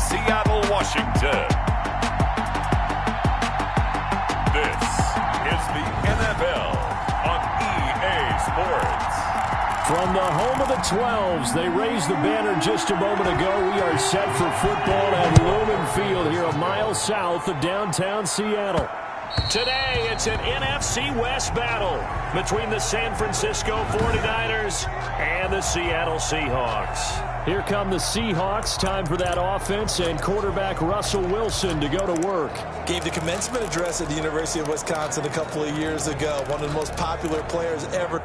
Seattle, Washington. This is the NFL on EA Sports. From the home of the 12s, they raised the banner just a moment ago. We are set for football at Lumen Field here a mile south of downtown Seattle. Today, it's an NFC West battle between the San Francisco 49ers and the Seattle Seahawks. Here come the Seahawks. Time for that offense and quarterback Russell Wilson to go to work. Gave the commencement address at the University of Wisconsin a couple of years ago. One of the most popular players ever.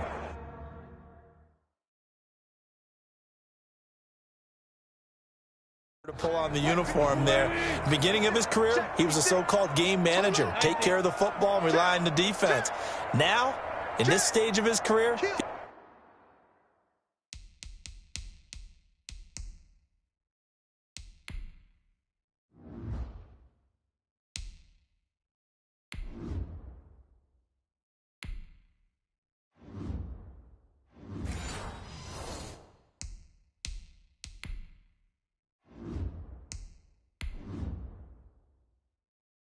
To pull on the uniform there. Beginning of his career, he was a so-called game manager. Take care of the football and rely on the defense. Now, in this stage of his career,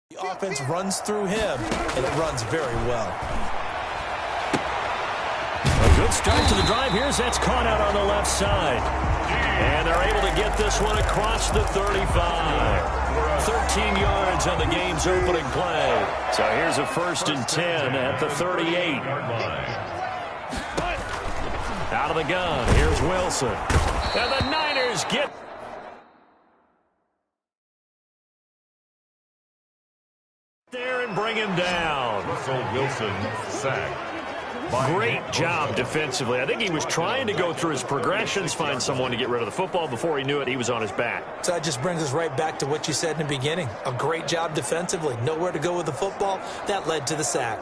the offense runs through him, and it runs very well. A good start to the drive. Here's that's caught out on the left side. And they're able to get this one across the 35. 13 yards on the game's opening play. So here's a 1st and 10 at the 38. Out of the gun, here's Wilson. And the Niners get there and bring him down. Russell Wilson sacked. Great job defensively. I think he was trying to go through his progressions, find someone to get rid of the football. Before he knew it, he was on his back. So that just brings us right back to what you said in the beginning. A great job defensively. Nowhere to go with the football. That led to the sack.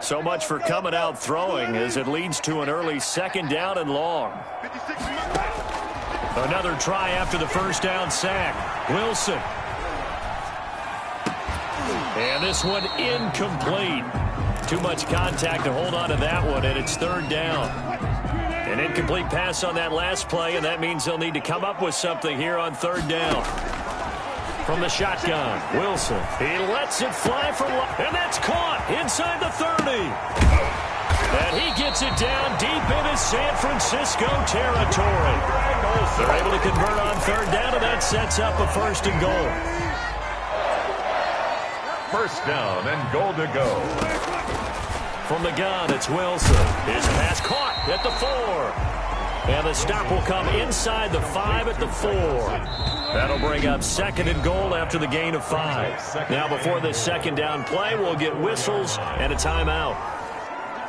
So much for coming out throwing as it leads to an early 2nd down and long. Another try after the 1st down sack. Wilson. And this one incomplete. Too much contact to hold on to that one, and it's 3rd down. An incomplete pass on that last play, and that means they'll need to come up with something here on 3rd down. From the shotgun, Wilson. He lets it fly from, and that's caught inside the 30. And he gets it down deep into San Francisco territory. They're able to convert on 3rd down, and that sets up a 1st and goal. 1st down and goal to go. From the gun, it's Wilson. His pass caught at the 4. And the stop will come inside the 5 at the 4. That'll bring up 2nd and goal after the gain of 5. Now before this 2nd down play, we'll get whistles and a timeout.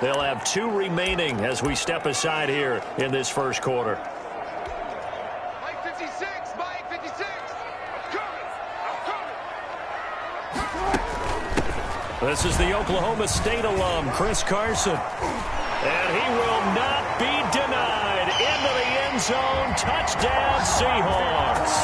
They'll have 2 remaining as we step aside here in this 1st quarter. This is the Oklahoma State alum, Chris Carson. And he will not be denied. Into the end zone. Touchdown, Seahawks.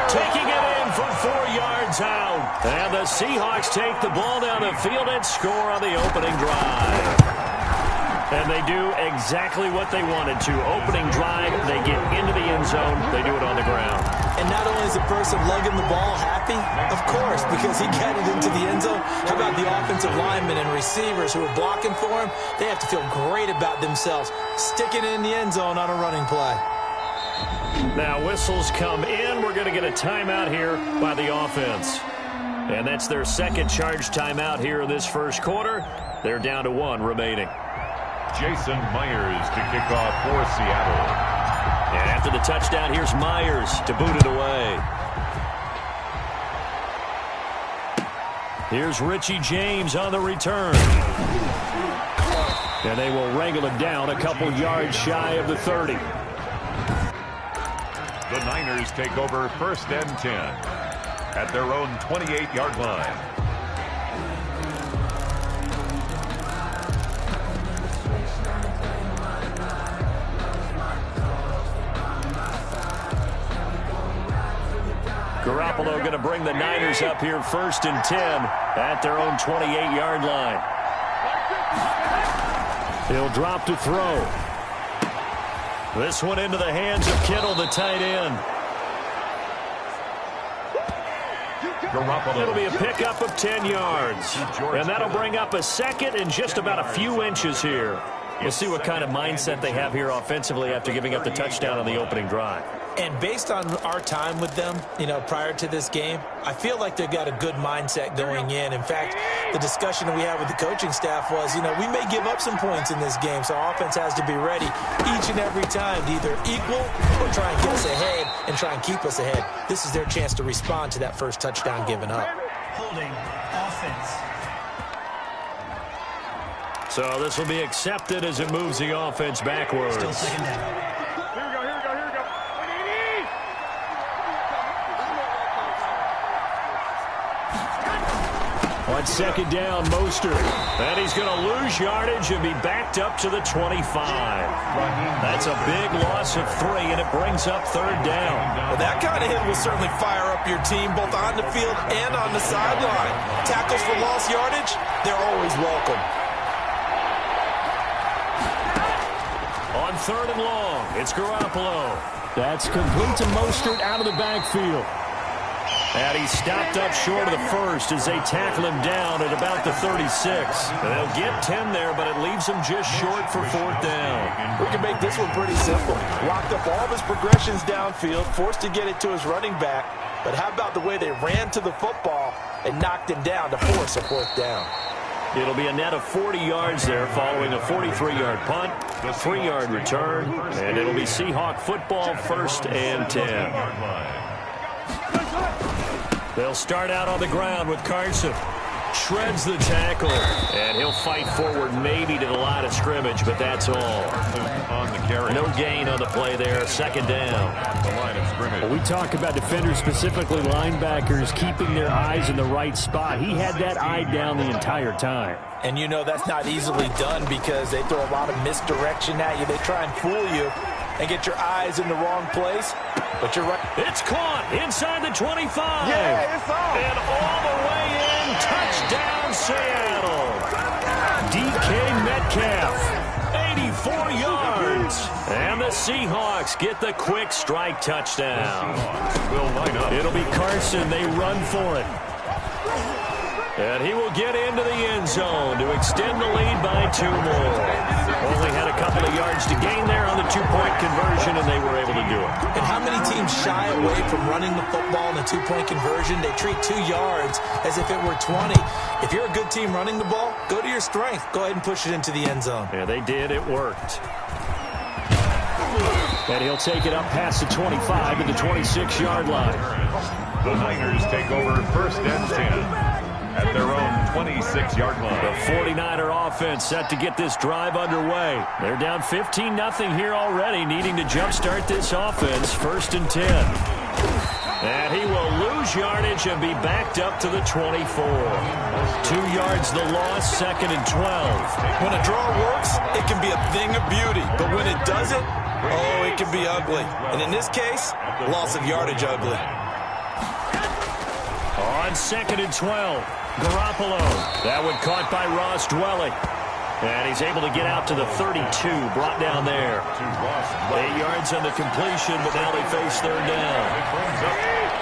Taking it in from 4 yards out. And the Seahawks take the ball down the field and score on the opening drive. And they do exactly what they wanted to. Opening drive, they get into the end zone. They do it on the ground. And not only is the person lugging the ball happy, of course, because he got it into the end zone. How about the offensive linemen and receivers who are blocking for him? They have to feel great about themselves, sticking it in the end zone on a running play. Now whistles come in. We're going to get a timeout here by the offense. And that's their 2nd charge timeout here in this 1st quarter. They're down to 1 remaining. Jason Myers to kick off for Seattle. And after the touchdown, here's Myers to boot it away. Here's Richie James on the return. And they will wrangle him down a couple yards shy of the 30. The Niners take over 1st and 10 at their own 28-yard line. Garoppolo going to bring the Niners up here 1st and 10 at their own 28-yard line. He'll drop to throw. This one into the hands of Kittle, the tight end. It'll be a pickup of 10 yards. And that'll bring up a second and just about a few inches here. We'll see what kind of mindset they have here offensively after giving up the touchdown on the opening drive. And based on our time with them, prior to this game, I feel like they've got a good mindset going in. In fact, the discussion that we had with the coaching staff was, we may give up some points in this game, so our offense has to be ready each and every time to either equal or try and get us ahead and try and keep us ahead. This is their chance to respond to that first touchdown given up. Holding offense. So this will be accepted as it moves the offense backwards. Still second down. On second down, Mostert. And he's going to lose yardage and be backed up to the 25. That's a big loss of 3, and it brings up third down. Well, that kind of hit will certainly fire up your team both on the field and on the sideline. Tackles for lost yardage, they're always welcome. On third and long, it's Garoppolo. That's complete to Mostert out of the backfield. And he's stopped up short of the first as they tackle him down at about the 36. And they'll get 10 there, but it leaves him just short for fourth down. We can make this one pretty simple. Locked up all of his progressions downfield, forced to get it to his running back. But how about the way they ran to the football and knocked him down to force a fourth down? It'll be a net of 40 yards there following a 43-yard punt, a 3-yard return, and it'll be Seahawk football, 1st and 10. They'll start out on the ground with Carson. Shreds the tackle, and he'll fight forward maybe to the line of scrimmage, but that's all. On the carry. No gain on the play there, second down. The line of scrimmage. Well, we talk about defenders, specifically linebackers, keeping their eyes in the right spot. He had that eye down the entire time. And that's not easily done because they throw a lot of misdirection at you. They try and fool you and get your eyes in the wrong place. But you're right. It's caught inside the 25. Yeah, it's on. And all the way in. Touchdown, Seattle. DK Metcalf, 84 yards. And the Seahawks get the quick strike touchdown. Will line up. It'll be Carson. They run for it. And he will get into the end zone to extend the lead by 2 more. Only had a couple of yards to gain there on the 2-point conversion, and they were able to do it. And how many teams shy away from running the football in the 2-point conversion? They treat 2 yards as if it were 20. If you're a good team running the ball, go to your strength. Go ahead and push it into the end zone. Yeah, they did. It worked. And he'll take it up past the 25 to the 26-yard line. The Niners take over 1st and 10. At their own 26-yard line. The 49er offense set to get this drive underway. They're down 15-0 here already, needing to jumpstart this offense. 1st and 10. And he will lose yardage and be backed up to the 24. 2 yards the loss, 2nd and 12. When a draw works, it can be a thing of beauty. But when it doesn't, oh, it can be ugly. And in this case, loss of yardage ugly. On 2nd and 12. Garoppolo. That one caught by Ross Dwelling. And he's able to get out to the 32, brought down there. 8 yards on the completion, but now they face third down. It brings up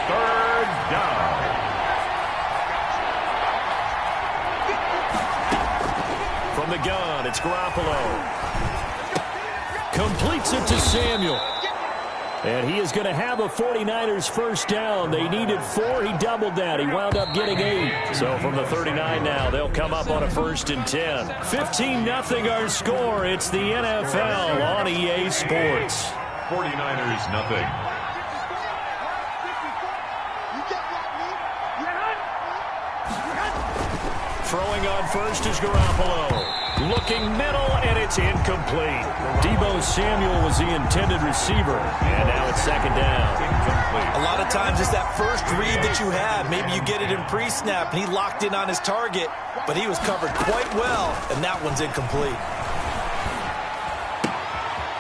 third down. From the gun, it's Garoppolo. Completes it to Samuel. And he is going to have a 49ers first down. They needed 4. He doubled that. He wound up getting 8. So from the 39 now, they'll come up on a 1st and 10. 15-0 our score. It's the NFL on EA Sports. 49ers nothing. Throwing on first is Garoppolo. Looking middle, and it's incomplete. Deebo Samuel was the intended receiver, and now it's 2nd down. Incomplete. A lot of times it's that first read that you have. Maybe you get it in pre-snap, and he locked in on his target, but he was covered quite well, and that one's incomplete.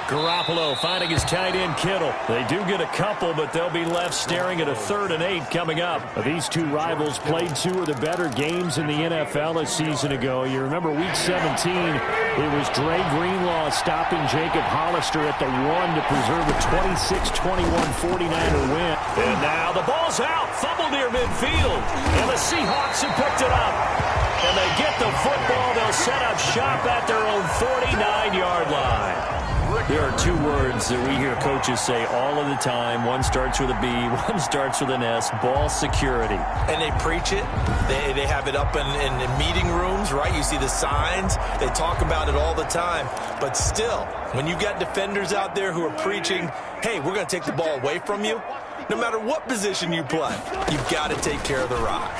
Garoppolo finding his tight end Kittle. They do get a couple, but they'll be left staring at a 3rd and 8 coming up. These two rivals played 2 of the better games in the NFL a season ago. You remember Week 17, it was Dre Greenlaw stopping Jacob Hollister at the 1 to preserve a 26-21 49er win. And now the ball's out, fumble near midfield, and the Seahawks have picked it up. And they get the football. They'll set up shop at their own 49-yard line. There are 2 words that we hear coaches say all of the time. One starts with a B, one starts with an S, ball security. And they preach it. They have it up in meeting rooms, right? You see the signs. They talk about it all the time. But still, when you got defenders out there who are preaching, hey, we're going to take the ball away from you, no matter what position you play, you've got to take care of the rock.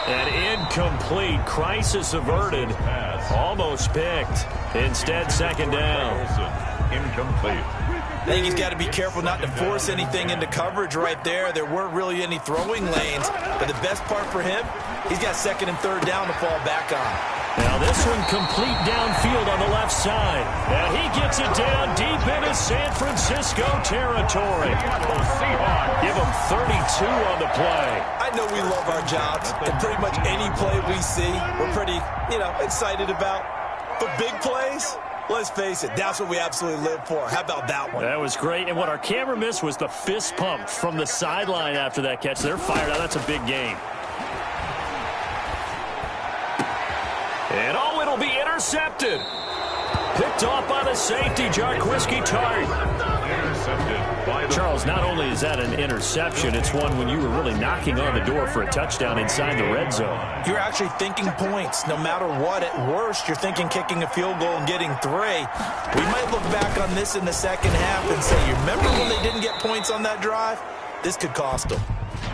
An incomplete, crisis averted, almost picked. Instead, 2nd down. Incomplete. I think he's got to be careful not to force anything into coverage right there. There weren't really any throwing lanes, but the best part for him, he's got 2nd and 3rd down to fall back on. Now this one complete downfield on the left side. And he gets it down deep into San Francisco territory. Give him 32 on the play. I know we love our jobs, and pretty much any play we see, we're pretty, excited about. But big plays, let's face it, that's what we absolutely live for. How about that one? That was great. And what our camera missed was the fist pump from the sideline after that catch. They're fired out. That's a big game. And it'll be intercepted. Picked off by the safety, Jarquiski Tart. Charles, not only is that an interception, it's one when you were really knocking on the door for a touchdown inside the red zone. You're actually thinking points. No matter what, at worst, you're thinking kicking a field goal and getting 3. We might look back on this in the second half and say, you remember when they didn't get points on that drive? This could cost them.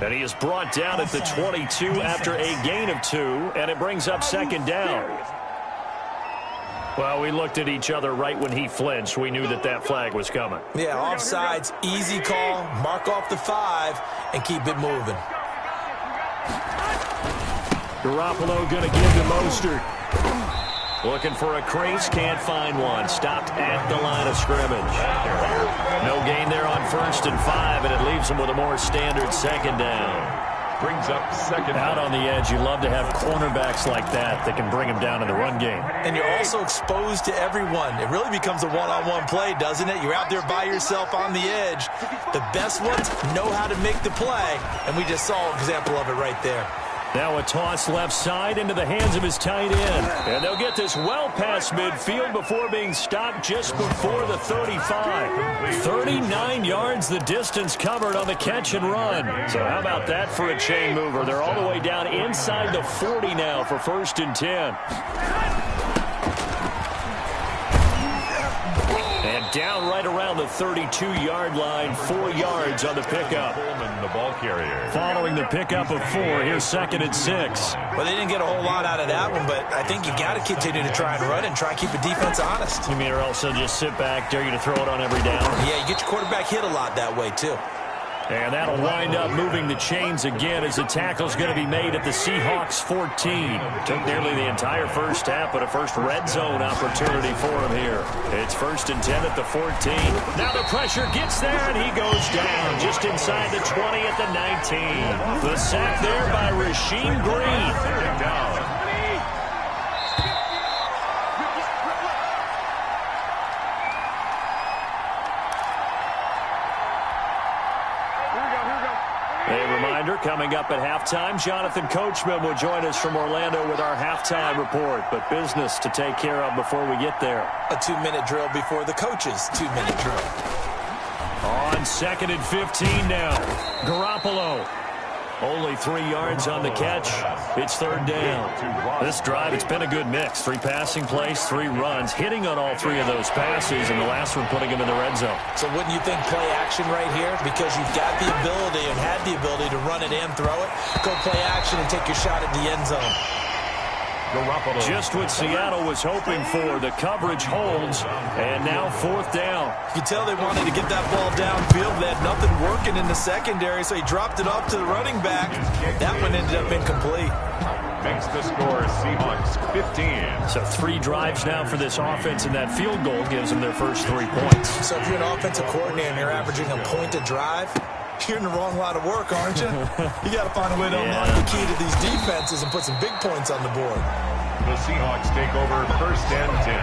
And he is brought down at the 22 after a gain of 2, and it brings up 2nd down. Well, we looked at each other right when he flinched. We knew that flag was coming. Yeah, offsides, easy call, mark off the 5, and keep it moving. Garoppolo going to give to Mostert. Looking for a crease, can't find one. Stopped at the line of scrimmage. No gain there on 1st and 5, and it leaves him with a more standard 2nd down. Brings up 2nd. Out on the edge, you love to have cornerbacks like that can bring him down in the run game. And you're also exposed to everyone. It really becomes a one-on-one play, doesn't it? You're out there by yourself on the edge. The best ones know how to make the play, and we just saw an example of it right there. Now a toss left side into the hands of his tight end. And they'll get this well past midfield before being stopped just before the 35. 39 yards the distance covered on the catch and run. So how about that for a chain mover? They're all the way down inside the 40 now for 1st and 10. And down right around the 32-yard line, 4 yards on the pickup. The ball carrier. Following the pickup of 4, here's 2nd and 6. Well, they didn't get a whole lot out of that one, but I think you got to continue to try and run and try and keep the defense honest. You mean or also just sit back, dare you to throw it on every down? Yeah, you get your quarterback hit a lot that way, too. And that'll wind up moving the chains again as the tackle's going to be made at the Seahawks 14. Took nearly the entire first half, but a first red zone opportunity for him here. It's 1st and 10 at the 14. Now the pressure gets there, and he goes down just inside the 20 at the 19. The sack there by Rasheem Green. A reminder, coming up at halftime, Jonathan Coachman will join us from Orlando with our halftime report. But business to take care of before we get there. A 2-minute drill before the coach's 2-minute drill. On 2nd and 15 now. Garoppolo. Only 3 yards on the catch. It's 3rd down. This drive, it's been a good mix. 3 passing plays, 3 runs, hitting on all 3 of those passes, and the last one putting him in the red zone. So wouldn't you think play action right here? Because you've got the ability and had the ability to run it and throw it. Go play action and take your shot at the end zone. Just what Seattle was hoping for. The coverage holds, and now 4th down. You can tell they wanted to get that ball downfield. They had nothing working in the secondary, so he dropped it off to the running back. That one ended up incomplete. makes the score Seahawks 15. So 3 drives now for this offense, and that field goal gives them their first 3 points. So if you're an offensive coordinator and you're averaging a point a drive, you're in the wrong line of work, aren't you? You got to find a way to unlock the key to these defenses and put some big points on the board. The Seahawks take over 1st and 10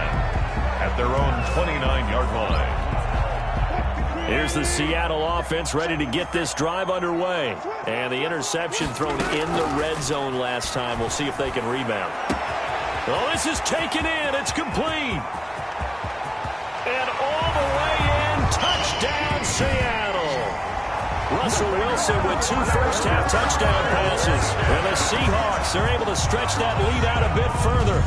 at their own 29-yard line. Here's the Seattle offense ready to get this drive underway. And the interception thrown in the red zone last time. We'll see if they can rebound. Oh, this is taken in. It's complete. And all the way in. Touchdown, Seattle. Russell Wilson with 2 first-half touchdown passes. And the Seahawks are able to stretch that lead out a bit further.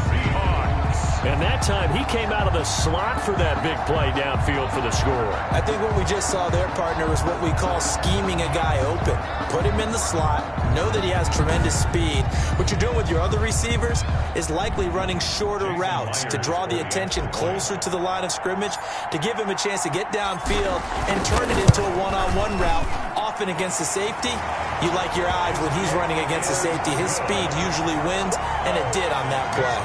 And that time, he came out of the slot for that big play downfield for the score. I think what we just saw there, partner, is what we call scheming a guy open. Put him in the slot, know that he has tremendous speed. What you're doing with your other receivers is likely running shorter routes to draw the attention closer to the line of scrimmage, to give him a chance to get downfield and turn it into a one-on-one route, often against the safety. You like your odds when he's running against the safety. His speed usually wins, and it did on that play.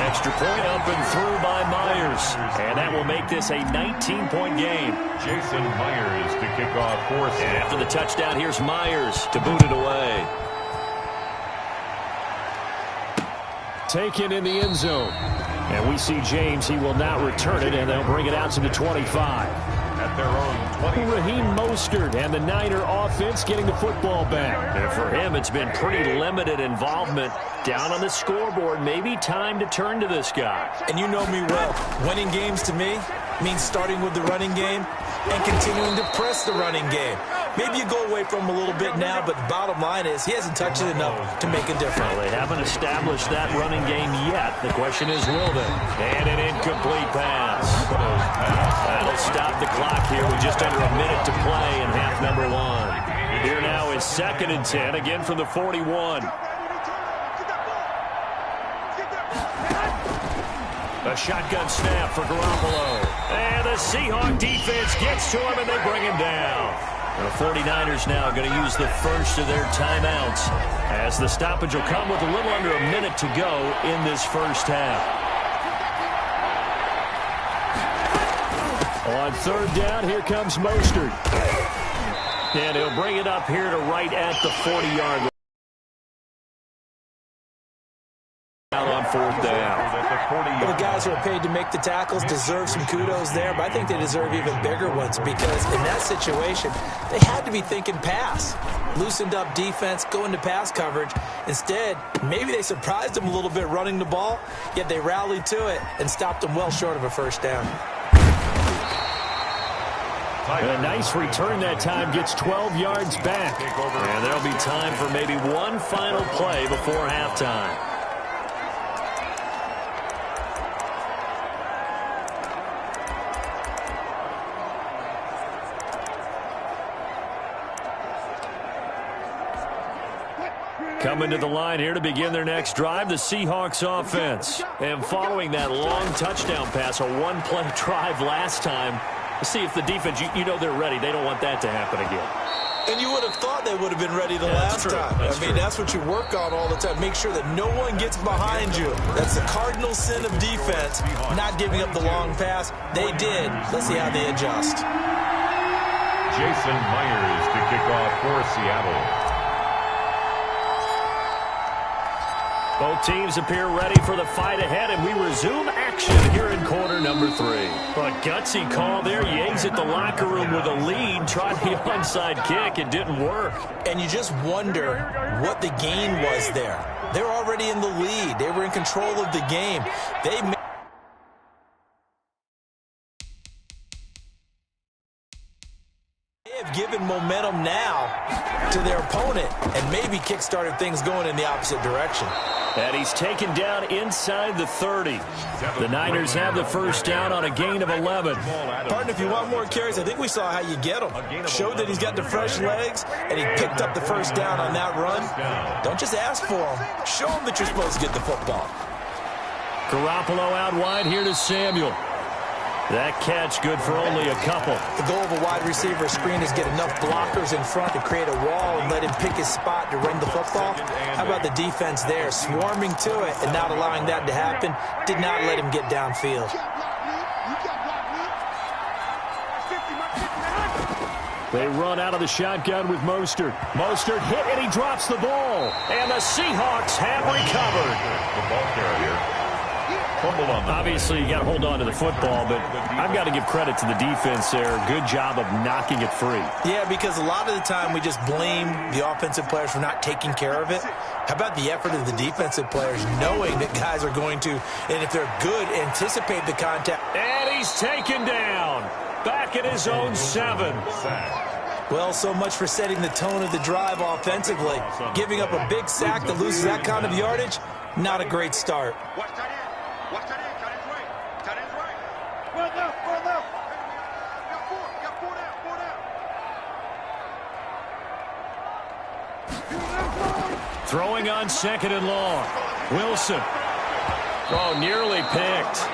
Extra point up and through by Myers. And that will make this a 19-point game. Jason Myers to kick off for Seattle. And after the touchdown, here's Myers to boot it away. Taken in the end zone. And we see James. He will not return it, and they'll bring it out to the 25. At their own 20. Raheem Mostert and the Niner offense getting the football back. And for him, it's been pretty limited involvement. Down on the scoreboard, maybe time to turn to this guy. And you know me well. Winning games to me means starting with the running game and continuing to press the running game. Maybe you go away from him a little bit now, but the bottom line is he hasn't touched it enough to make a difference. Well, they haven't established that running game yet. The question is, will they? And an incomplete pass. That'll stop the clock here with just under a minute to play in half number 1. Here now is 2nd and 10, again from the 41. A shotgun snap for Garoppolo. And the Seahawk defense gets to him, and they bring him down. The 49ers now going to use the first of their timeouts, as the stoppage will come with a little under a minute to go in this first half. On 3rd down, here comes Mostert. And he'll bring it up here to right at the 40-yard line. On 4th down. Well, the guys who are paid to make the tackles deserve some kudos there, but I think they deserve even bigger ones, because in that situation, they had to be thinking pass. Loosened up defense, go into pass coverage. Instead, maybe they surprised them a little bit running the ball, yet they rallied to it and stopped them well short of a first down. A nice return that time, gets 12 yards back. And there'll be time for maybe one final play before halftime. Coming to the line here to begin their next drive, the Seahawks offense. And following that long touchdown pass, a one-play drive last time, see if the defense, you know they're ready. They don't want that to happen again. And you would have thought they would have been ready the last time. That's what you work on all the time. Make sure that no one gets behind you. That's the cardinal sin of defense, not giving up the long pass. They did. Let's see how they adjust. Jason Myers to kick off for Seattle. Both teams appear ready for the fight ahead, and we resume action here in quarter number 3. A gutsy call there. You exit the locker room with a lead, tried the onside kick. It didn't work. And you just wonder what the gain was there. They're already in the lead. They were in control of the game. They have given momentum now to their opponent and maybe kick-started things going in the opposite direction. And he's taken down inside the 30. The Niners have the first down on a gain of 11. Partner, if you want more carries, I think we saw how you get him. Showed that he's got the fresh legs, and he picked up the first down on that run. Don't just ask for him. Show him that you're supposed to get the football. Garoppolo out wide here to Samuel. That catch good for only a couple. The goal of a wide receiver screen is get enough blockers in front to create a wall and let him pick his spot to run the football. How about the defense there, swarming to it and not allowing that to happen? Did not let him get downfield. They run out of the shotgun with Mostert. Mostert hit, and he drops the ball. And the Seahawks have recovered. The ball carrier fumbled on the Obviously, you got to hold on to the football, but I've got to give credit to the defense there. Good job of knocking it free. Yeah, because a lot of the time we just blame the offensive players for not taking care of it. How about the effort of the defensive players knowing that guys are going to, and if they're good, anticipate the contact. And he's taken down. Back at his own 7. Well, so much for setting the tone of the drive offensively. Giving up a big sack that loses that kind of yardage, not a great start. Watch that in. Watch that in. Tight end's right. Tight end's right. Well left. Well left. Got four. Got four down. Throwing on 2nd and long. Wilson. Oh, nearly picked.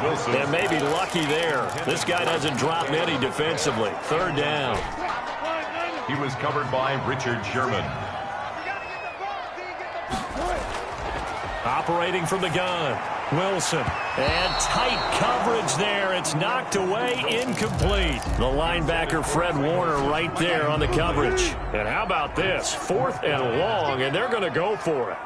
Wilson. And maybe lucky there. This guy doesn't drop many defensively. 3rd down. He was covered by Richard Sherman. Operating from the gun. Wilson. And tight coverage there. It's knocked away, incomplete. The linebacker, Fred Warner, right there on the coverage. And how about this? 4th and long, and they're going to go for it.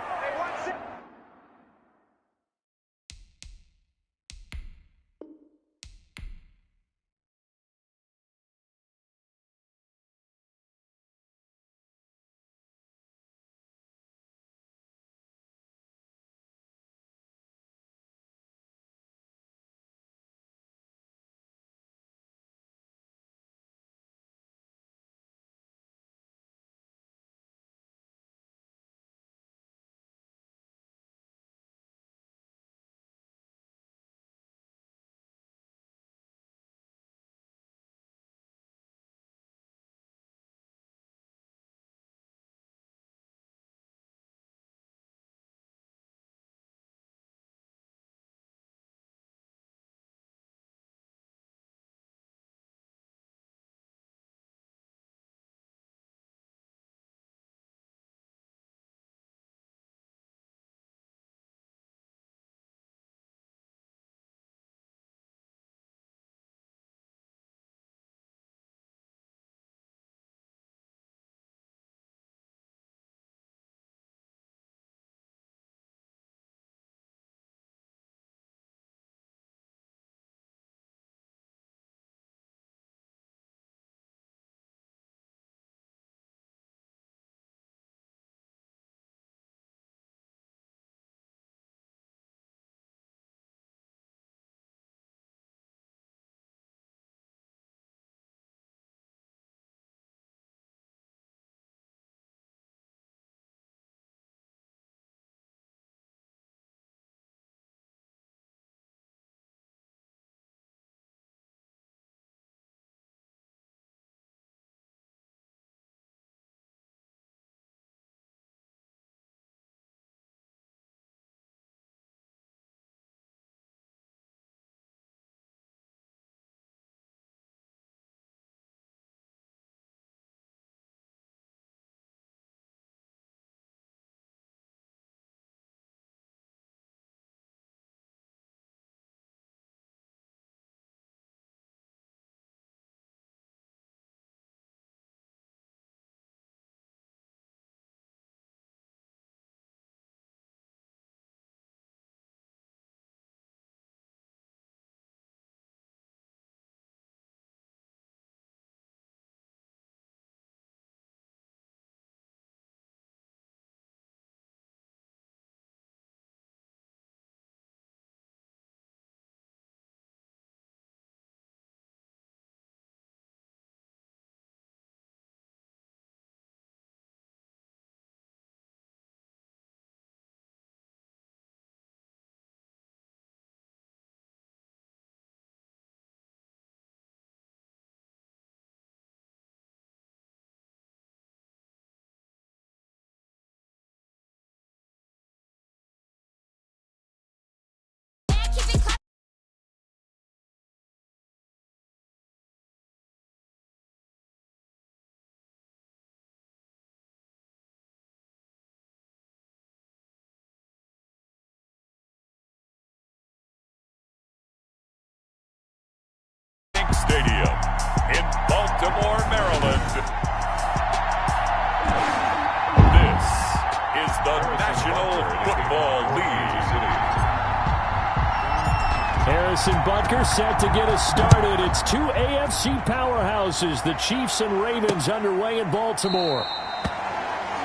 They're set to get us started. It's two AFC powerhouses, the Chiefs and Ravens, underway in Baltimore.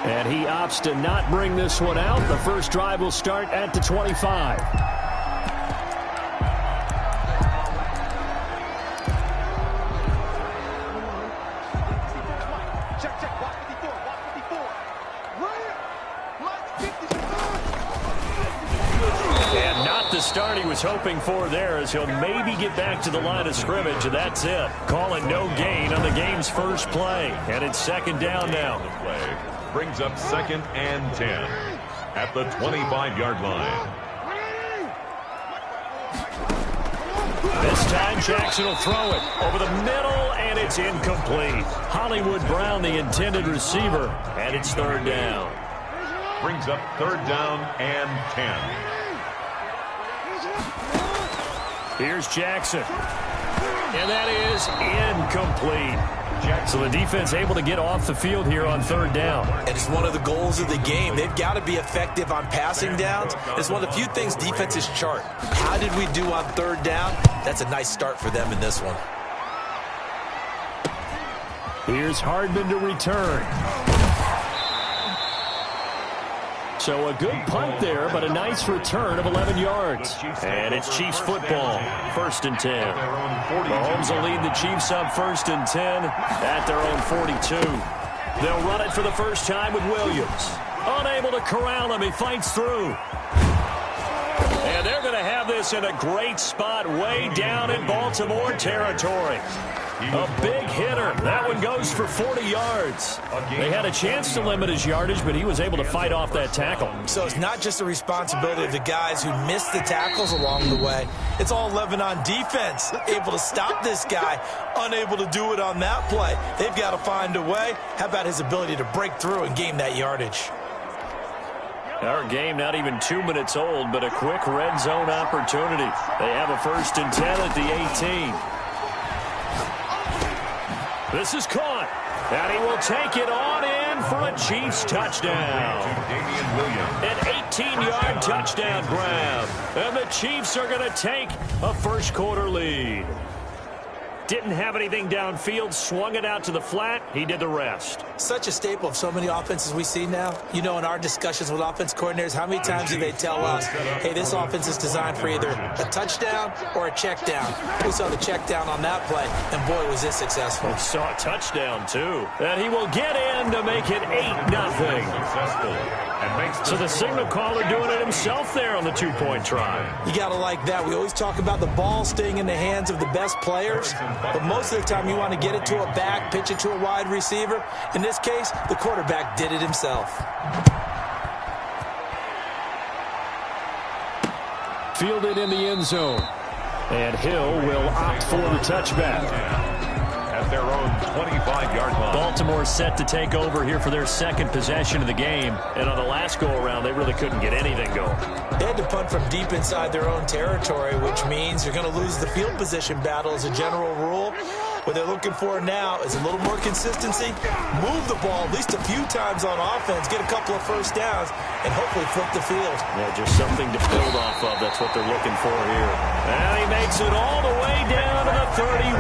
And he opts to not bring this one out. The first drive will start at the 25. The start he was hoping for there, as he'll maybe get back to the line of scrimmage, and that's it. Calling no gain on the game's first play, and it's second down now. The play brings up 2nd and 10 at the 25-yard line. This time Jackson will throw it over the middle, and it's incomplete. Hollywood Brown, the intended receiver, and it's third down. Brings up 3rd down and 10. Here's Jackson. And that is incomplete. So the defense able to get off the field here on 3rd down. And it's one of the goals of the game. They've got to be effective on passing downs. It's one of the few things defenses chart. How did we do on 3rd down? That's a nice start for them in this one. Here's Hardman to return. So a good punt there, but a nice return of 11 yards. And it's Chiefs football, 1st and 10. Mahomes will lead the Chiefs up 1st and 10 at their own 42. They'll run it for the first time with Williams. Unable to corral him, he fights through. And they're going to have this in a great spot way down in Baltimore territory. A big hitter. That one goes for 40 yards. They had a chance to limit his yardage, but he was able to fight off that tackle. So it's not just the responsibility of the guys who missed the tackles along the way. It's all 11 on defense. Able to stop this guy. Unable to do it on that play. They've got to find a way. How about his ability to break through and gain that yardage? Our game not even 2 minutes old, but a quick red zone opportunity. They have a 1st and 10 at the 18. This is caught, and he will take it on in for a Chiefs touchdown. An 18-yard touchdown grab, and the Chiefs are going to take a first-quarter lead. Didn't have anything downfield, swung it out to the flat. He did the rest. Such a staple of so many offenses we see now. You know, in our discussions with offense coordinators, how many times do they tell us, hey, this offense is designed for either a touchdown or a check down. We saw the check down on that play, and boy, was this successful. We saw a touchdown, too. And he will get in to make it 8-0. So the signal caller doing it himself there on the 2-point try. You got to like that. We always talk about the ball staying in the hands of the best players, but most of the time you want to get it to a back, pitch it to a wide receiver. In this case, the quarterback did it himself. Fielded in the end zone. And Hill will opt for the touchback. At their own 25-yard line. Baltimore set to take over here for their second possession of the game. And on the last go-around, they really couldn't get anything going. They had to punt from deep inside their own territory, which means you're going to lose the field position battle as a general rule. What they're looking for now is a little more consistency, move the ball at least a few times on offense, get a couple of first downs, and hopefully flip the field. Yeah, just something to build off of. That's what they're looking for here. And he makes it all the way down to the 31.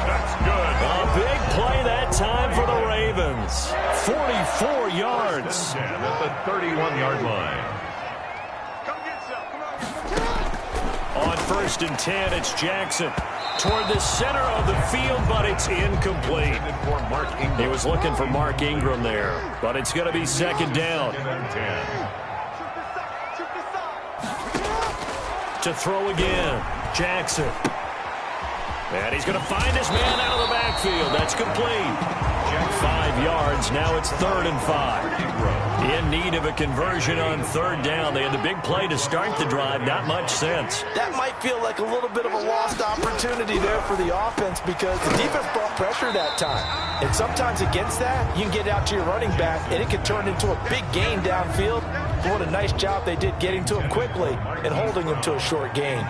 That's good. A big play that time for the Ravens. 44 yards. At the 31-yard line. On 1st and 10, it's Jackson. Toward the center of the field, but it's incomplete. He was looking for Mark Ingram there, but it's going to be second down. To throw again, Jackson. And he's going to find his man out of the backfield. That's complete. 5 yards. Now it's 3rd and 5. In need of a conversion on 3rd down. They had the big play to start the drive. Not much sense. That might feel like a little bit of a lost opportunity there for the offense because the defense brought pressure that time. And sometimes against that, you can get out to your running back, and it can turn into a big gain downfield. But what a nice job they did getting to him quickly and holding him to a short gain.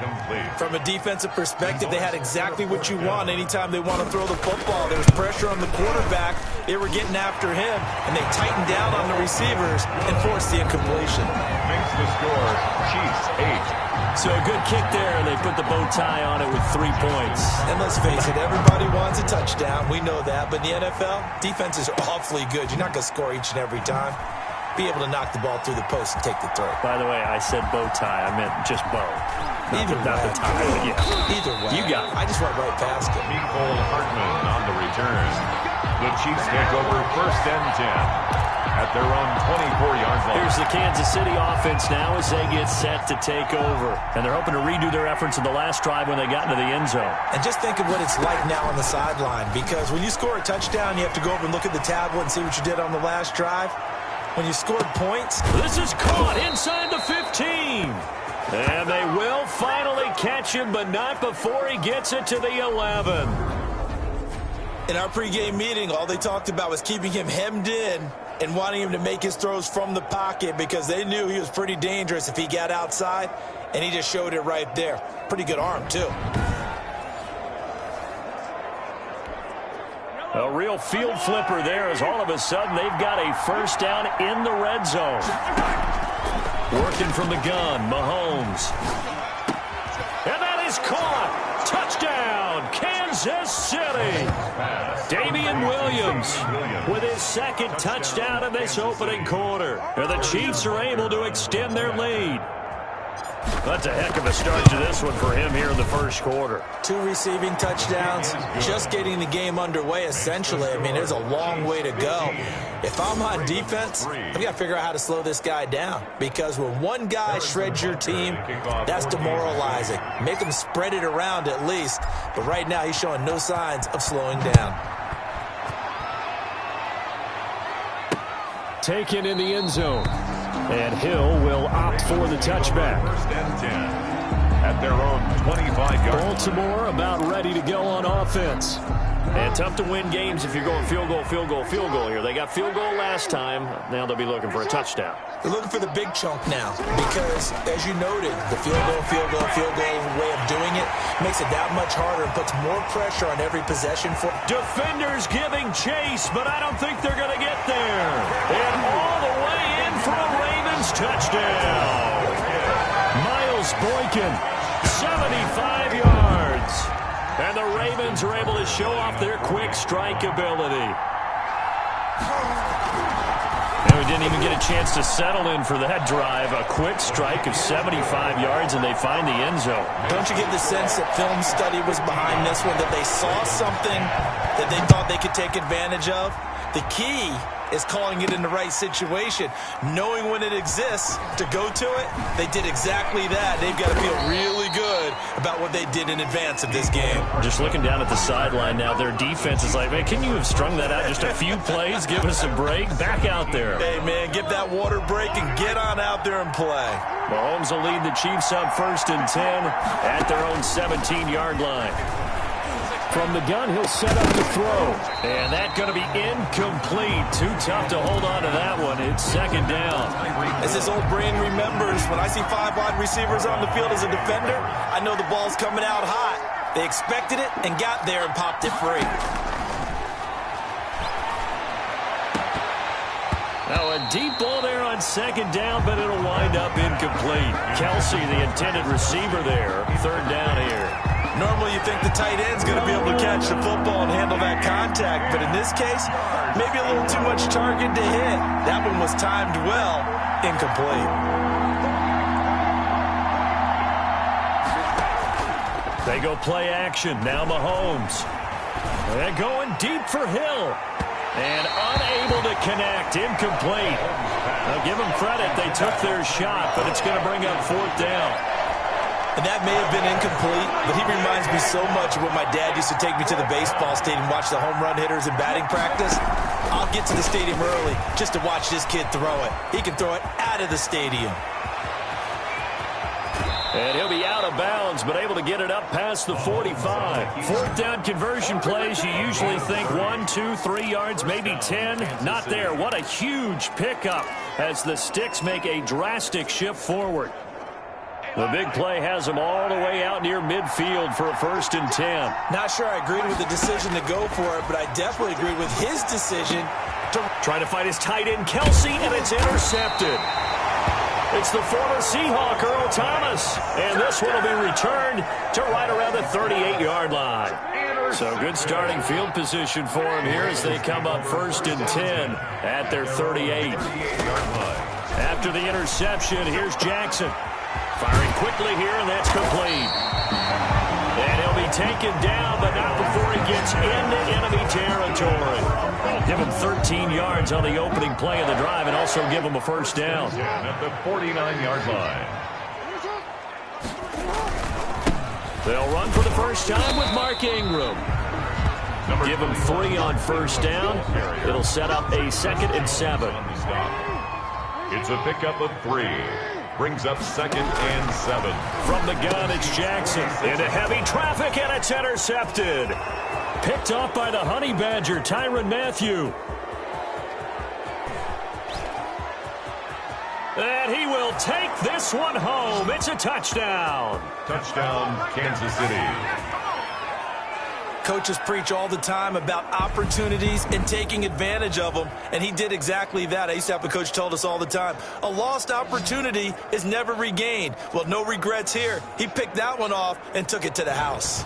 From a defensive perspective, they had exactly what you want anytime they want to throw the football. There's pressure on the quarterback, They were getting after him, and they tightened down on the receivers and forced the incompletion. Makes the score Chiefs 8. So a good kick there, and they put the bow tie on it with 3 points. And let's face it, everybody wants a touchdown. We know that. But in the NFL, defenses are awfully good. You're not going to score each and every time. Be able to knock the ball through the post and take the throw. By the way, I said bow tie. I meant just bow. Not the tie. But yeah. Either way. You got it. I just went right past it. Nicole Hartman on the return. The Chiefs take over 1st and 10 at their own 24-yard line. Here's the Kansas City offense now as they get set to take over. And they're hoping to redo their efforts in the last drive when they got into the end zone. And just think of what it's like now on the sideline. Because when you score a touchdown, you have to go over and look at the tablet and see what you did on the last drive. When you scored points. This is caught inside the 15. And they will finally catch him, but not before he gets it to the 11. In our pregame meeting, all they talked about was keeping him hemmed in and wanting him to make his throws from the pocket because they knew he was pretty dangerous if he got outside, and he just showed it right there. Pretty good arm, too. A real field flipper there as all of a sudden they've got a first down in the red zone. Working from the gun, Mahomes. And that is caught. Touchdown, Kansas City. Damian Williams with his second touchdown in this opening quarter. And the Chiefs are able to extend their lead. That's a heck of a start to this one for him here in the first quarter. 2 receiving touchdowns, just getting the game underway, essentially. I mean, there's a long way to go. If I'm on defense, I've got to figure out how to slow this guy down. Because when one guy shreds your team, that's demoralizing. Make him spread it around at least. But right now, he's showing no signs of slowing down. Taken in the end zone. And Hill will opt for the touchback. 1st and 10 at their own 25-yard. Baltimore about ready to go on offense. And tough to win games if you're going field goal here. They got field goal last time. Now they'll be looking for a touchdown. They're looking for the big chunk now because, as you noted, the field goal way of doing it makes it that much harder and puts more pressure on every possession. Defenders giving chase, but I don't think they're going to get there. And all the way in for a Ravens touchdown. Miles Boykin, 75 yards. And the Ravens are able to show off their quick strike ability. And we didn't even get a chance to settle in for that drive. A quick strike of 75 yards, and they find the end zone. Don't you get the sense that film study was behind this one, that they saw something that they thought they could take advantage of? The key is calling it in the right situation, knowing when it exists to go to it. They did exactly that. They've got to feel really good about what they did in advance of this game. Just looking down at the sideline now, their defense is like, man, can you have strung that out just a few plays? Give us a break. Back out there. Hey, man, give that water break and get on out there and play. Mahomes will lead the Chiefs up 1st and 10 at their own 17-yard line. From the gun, he'll set up the throw. And that's going to be incomplete. Too tough to hold on to that one. It's 2nd down. As this old brain remembers, when I see 5 wide receivers on the field as a defender, I know the ball's coming out hot. They expected it and got there and popped it free. Now a deep ball there on 2nd down, but it'll wind up incomplete. Kelsey, the intended receiver there. 3rd down here. Normally you think the tight end's going to be able to catch the football and handle that contact, but in this case, maybe a little too much target to hit. That one was timed well, incomplete. They go play action. Now Mahomes. They're going deep for Hill. And unable to connect. Incomplete. Now give them credit. They took their shot, but it's going to bring up 4th down. And that may have been incomplete, but he reminds me so much of when my dad used to take me to the baseball stadium and watch the home run hitters in batting practice. I'll get to the stadium early just to watch this kid throw it. He can throw it out of the stadium. And he'll be out of bounds, but able to get it up past the 45. 4th down conversion plays, you usually think 1, 2, 3 yards, maybe 10. Not there. What a huge pickup as the Sticks make a drastic shift forward. The big play has him all the way out near midfield for a 1st and 10. Not sure I agreed with the decision to go for it, but I definitely agreed with his decision to try to fight his tight end, Kelsey, and it's intercepted. It's the former Seahawk, Earl Thomas, and this one will be returned to right around the 38-yard line. So good starting field position for him here as they come up 1st and 10 at their 38. After the interception, here's Jackson. Firing quickly here, and that's complete. And he'll be taken down, but not before he gets into enemy territory. Give him 13 yards on the opening play of the drive and also give him a 1st down. At the 49-yard line. They'll run for the first time with Mark Ingram. Give him 3 on 1st down. It'll set up a 2nd and 7. It's a pickup of 3. Brings up 2nd and 7. From the gun, it's Jackson. Into heavy traffic, and it's intercepted. Picked off by the Honey Badger, Tyrann Mathieu. And he will take this one home. It's a touchdown. Touchdown, Kansas City. Coaches preach all the time about opportunities and taking advantage of them, and he did exactly that. I used to have a coach told us all the time, a lost opportunity is never regained. Well, no regrets here. He picked that one off and took it to the house.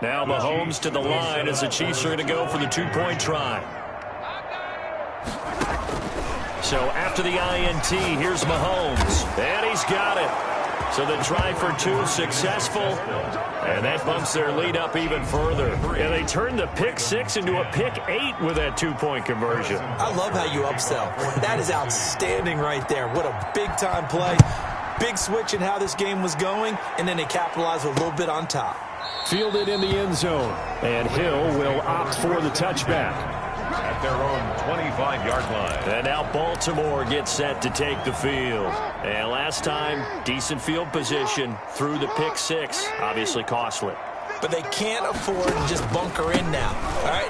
Now Mahomes to the line as the Chiefs are going to go for the 2-point try. So after the INT, here's Mahomes, and he's got it. So the try for 2 successful, and that bumps their lead up even further. And they turn the pick 6 into a pick 8 with that 2-point conversion. I love how you upsell. That is outstanding right there. What a big-time play. Big switch in how this game was going, and then they capitalized a little bit on top. Fielded in the end zone, and Hill will opt for the touchback. At their own 25-yard line. And now Baltimore gets set to take the field. And last time, decent field position through the pick 6. Obviously costly. But they can't afford to just bunker in now. All right,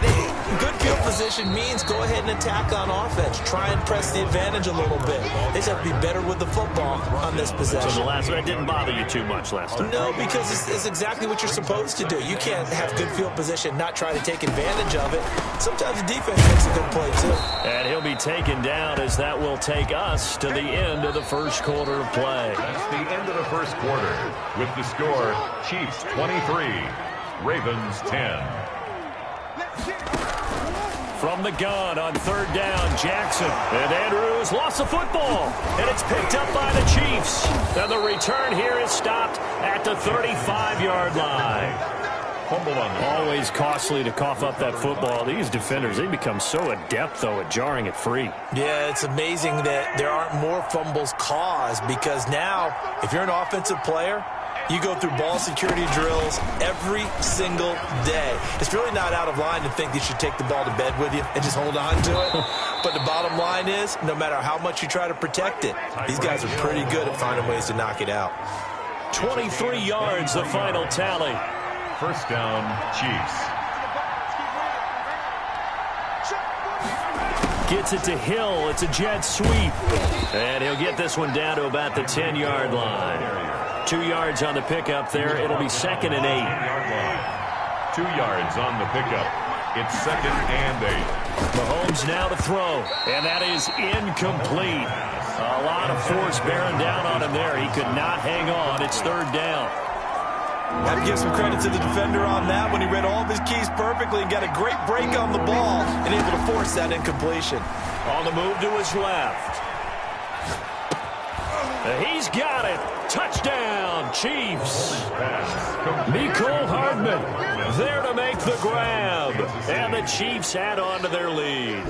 good field position means go ahead and attack on offense. Try and press the advantage a little bit. They just have to be better with the football on this possession. So the last one didn't bother you too much last time. No, because it's exactly what you're supposed to do. You can't have good field position, not try to take advantage of it. Sometimes the defense makes a good play, too. And he'll be taken down as that will take us to the end of the first quarter of play. That's the end of the first quarter. With the score, Chiefs 23, Ravens 10. From the gun on 3rd down, Jackson. And Andrews lost the football. And it's picked up by the Chiefs. And the return here is stopped at the 35-yard line. Always costly to cough up that football. These defenders, they become so adept, though, at jarring it free. Yeah, it's amazing that there aren't more fumbles caused because now, if you're an offensive player, you go through ball security drills every single day. It's really not out of line to think you should take the ball to bed with you and just hold on to it. But the bottom line is, no matter how much you try to protect it, these guys are pretty good at finding ways to knock it out. 23 yards, the final tally. First down, Chiefs. Gets it to Hill. It's a jet sweep. And he'll get this one down to about the 10-yard line. 2 yards on the pickup there. It'll be 2nd and 8. 2 yards on the pickup. It's 2nd and 8. Mahomes now to throw. And that is incomplete. A lot of force bearing down on him there. He could not hang on. It's 3rd down. Got to give some credit to the defender on that when he read all of his keys perfectly and got a great break on the ball and able to force that incompletion. On the move to his left. He's got it. Touchdown, Chiefs. Mecole Hardman there to make the grab. And the Chiefs add on to their lead.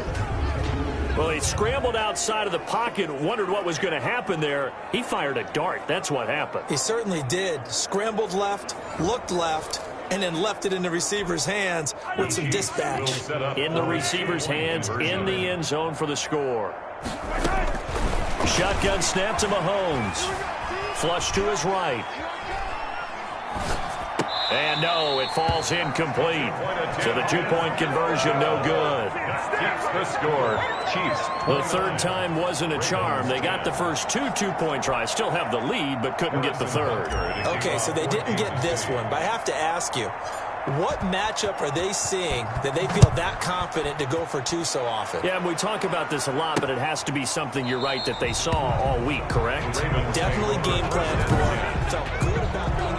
Well, he scrambled outside of the pocket, wondered what was going to happen there. He fired a dart. That's what happened. He certainly did. Scrambled left, looked left, and then left it in the receiver's hands with some dispatch. In the receiver's hands, in the end zone for the score. Shotgun snap to Mahomes. Flush to his right. And no, it falls incomplete. So the two-point conversion, no good. Keeps the score. Chiefs. The third time wasn't a charm. They got the first two-point tries. Still have the lead, but couldn't get the third. Okay, so they didn't get this one, but I have to ask you, what matchup are they seeing that they feel that confident to go for two so often? Yeah, and we talk about this a lot, but it has to be something, you're right, that they saw all week, correct? Definitely game plan for them. Felt good about being...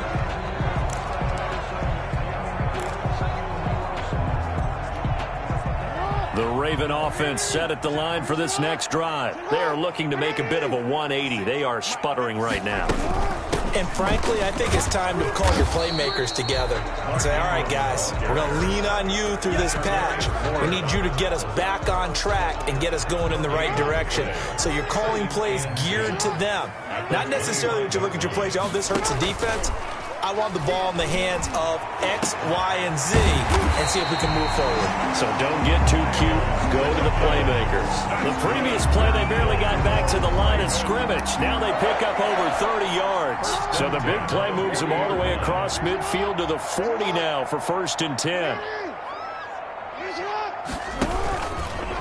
The Raven offense set at the line for this next drive. They are looking to make a bit of a 180. They are sputtering right now. And frankly, I think it's time to call your playmakers together and say, all right, guys, we're going to lean on you through this patch. We need you to get us back on track and get us going in the right direction. So you're calling plays geared to them. Not necessarily that you look at your plays, oh, this hurts the defense. I want the ball in the hands of X, Y, and Z and see if we can move forward. So don't get too cute. Go to the playmakers. The previous play, they barely got back to the line of scrimmage. Now they pick up over 30 yards. So the big play moves them all the way across midfield to the 40 now for 1st and 10.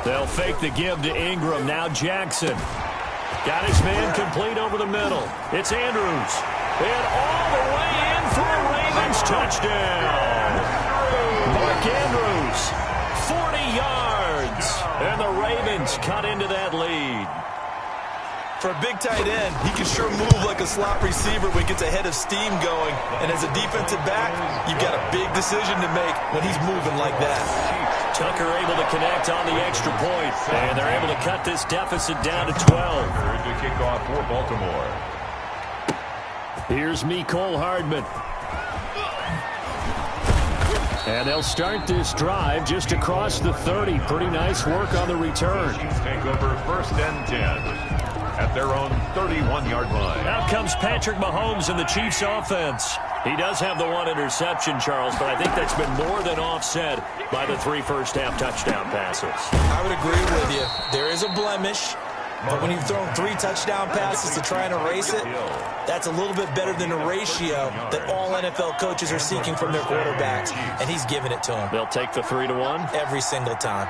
They'll fake the give to Ingram. Now Jackson. Got his man complete over the middle. It's Andrews. And all the way in for a Ravens touchdown. Mark Andrews, 40 yards. And the Ravens cut into that lead. For a big tight end, he can sure move like a slot receiver when he gets a head of steam going. And as a defensive back, you've got a big decision to make when he's moving like that. Tucker able to connect on the extra point. And they're able to cut this deficit down to 12. To kick off for Baltimore. Here's Mecole Hardman. And they'll start this drive just across the 30. Pretty nice work on the return. Chiefs take over 1st and 10 at their own 31-yard line. Out comes Patrick Mahomes in the Chiefs offense. He does have the one interception, Charles, but I think that's been more than offset by the 3 first-half touchdown passes. I would agree with you. There is a blemish. But when you've thrown 3 touchdown passes to try and erase it, that's a little bit better than a ratio that all NFL coaches are seeking from their quarterbacks, and he's giving it to them. They'll take the 3-1? Every single time.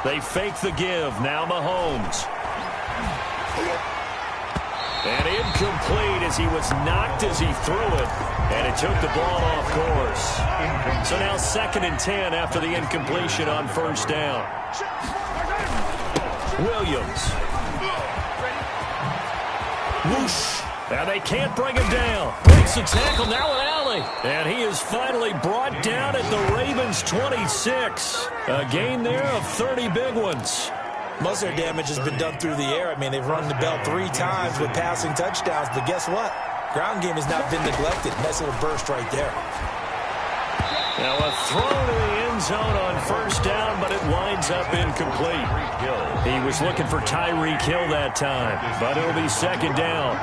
They fake the give. Now Mahomes. And incomplete as he was knocked as he threw it, and it took the ball off course. So now 2nd and 10 after the incompletion on 1st down. Williams. Whoosh. And they can't bring him down. Breaks the tackle, now an alley. And he is finally brought down at the Ravens' 26. A gain there of 30 big ones. Most of their damage has been done through the air. I mean, they've rung the bell 3 times with passing touchdowns. But guess what? Ground game has not been neglected. Nice little burst right there. Now a throw to the end zone on 1st down, but it winds up incomplete. He was looking for Tyreek Hill that time, but it'll be 2nd down.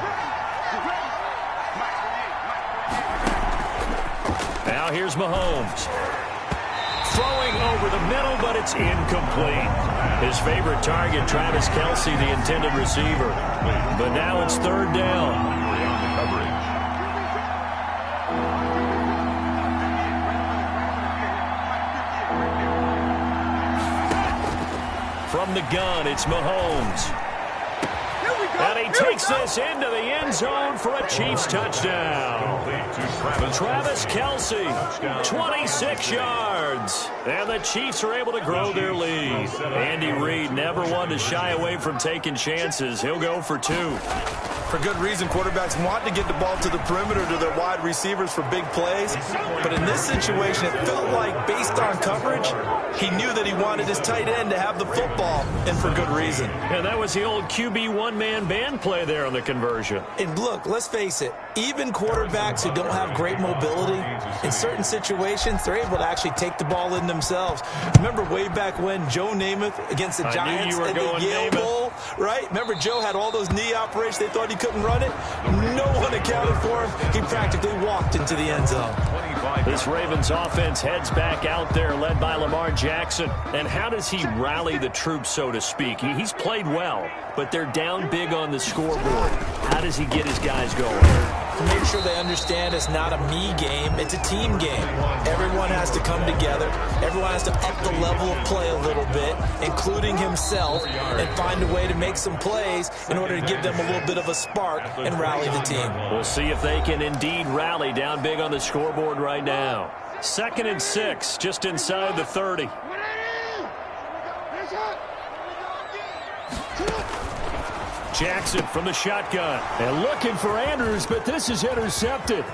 Now here's Mahomes. Throwing over the middle, but it's incomplete. His favorite target, Travis Kelce, the intended receiver. But now it's 3rd down. From the gun, it's Mahomes. And he takes this into the end zone for a Chiefs touchdown. Travis Kelce, 26 yards. And the Chiefs are able to grow their lead. Andy Reid never one to shy away from taking chances. He'll go for 2. For good reason, quarterbacks want to get the ball to the perimeter to their wide receivers for big plays. But in this situation, it felt like, based on coverage, he knew that he wanted his tight end to have the football, and for good reason. And that was the old QB one-man band play there on the conversion. And look, let's face it, even quarterbacks who don't have great mobility, in certain situations, they're able to actually take the ball in themselves. Remember way back when Joe Namath against the Giants at the Yale Bowl, right? Remember Joe had all those knee operations. They thought he couldn't run it. No one accounted for him. He practically walked into the end zone. This Ravens offense heads back out there, led by Lamar Jackson. And how does he rally the troops, so to speak? He's played well, but they're down big on the scoreboard. How does he get his guys going? to make sure they understand it's not a me game, it's a team game. Everyone has to come together. Everyone has to up the level of play a little bit, including himself, and find a way to make some plays in order to give them a little bit of a spark and rally the team. We'll see if they can indeed rally down big on the scoreboard right now. 2nd and 6, just inside the 30. Jackson from the shotgun. And looking for Andrews, but this is intercepted.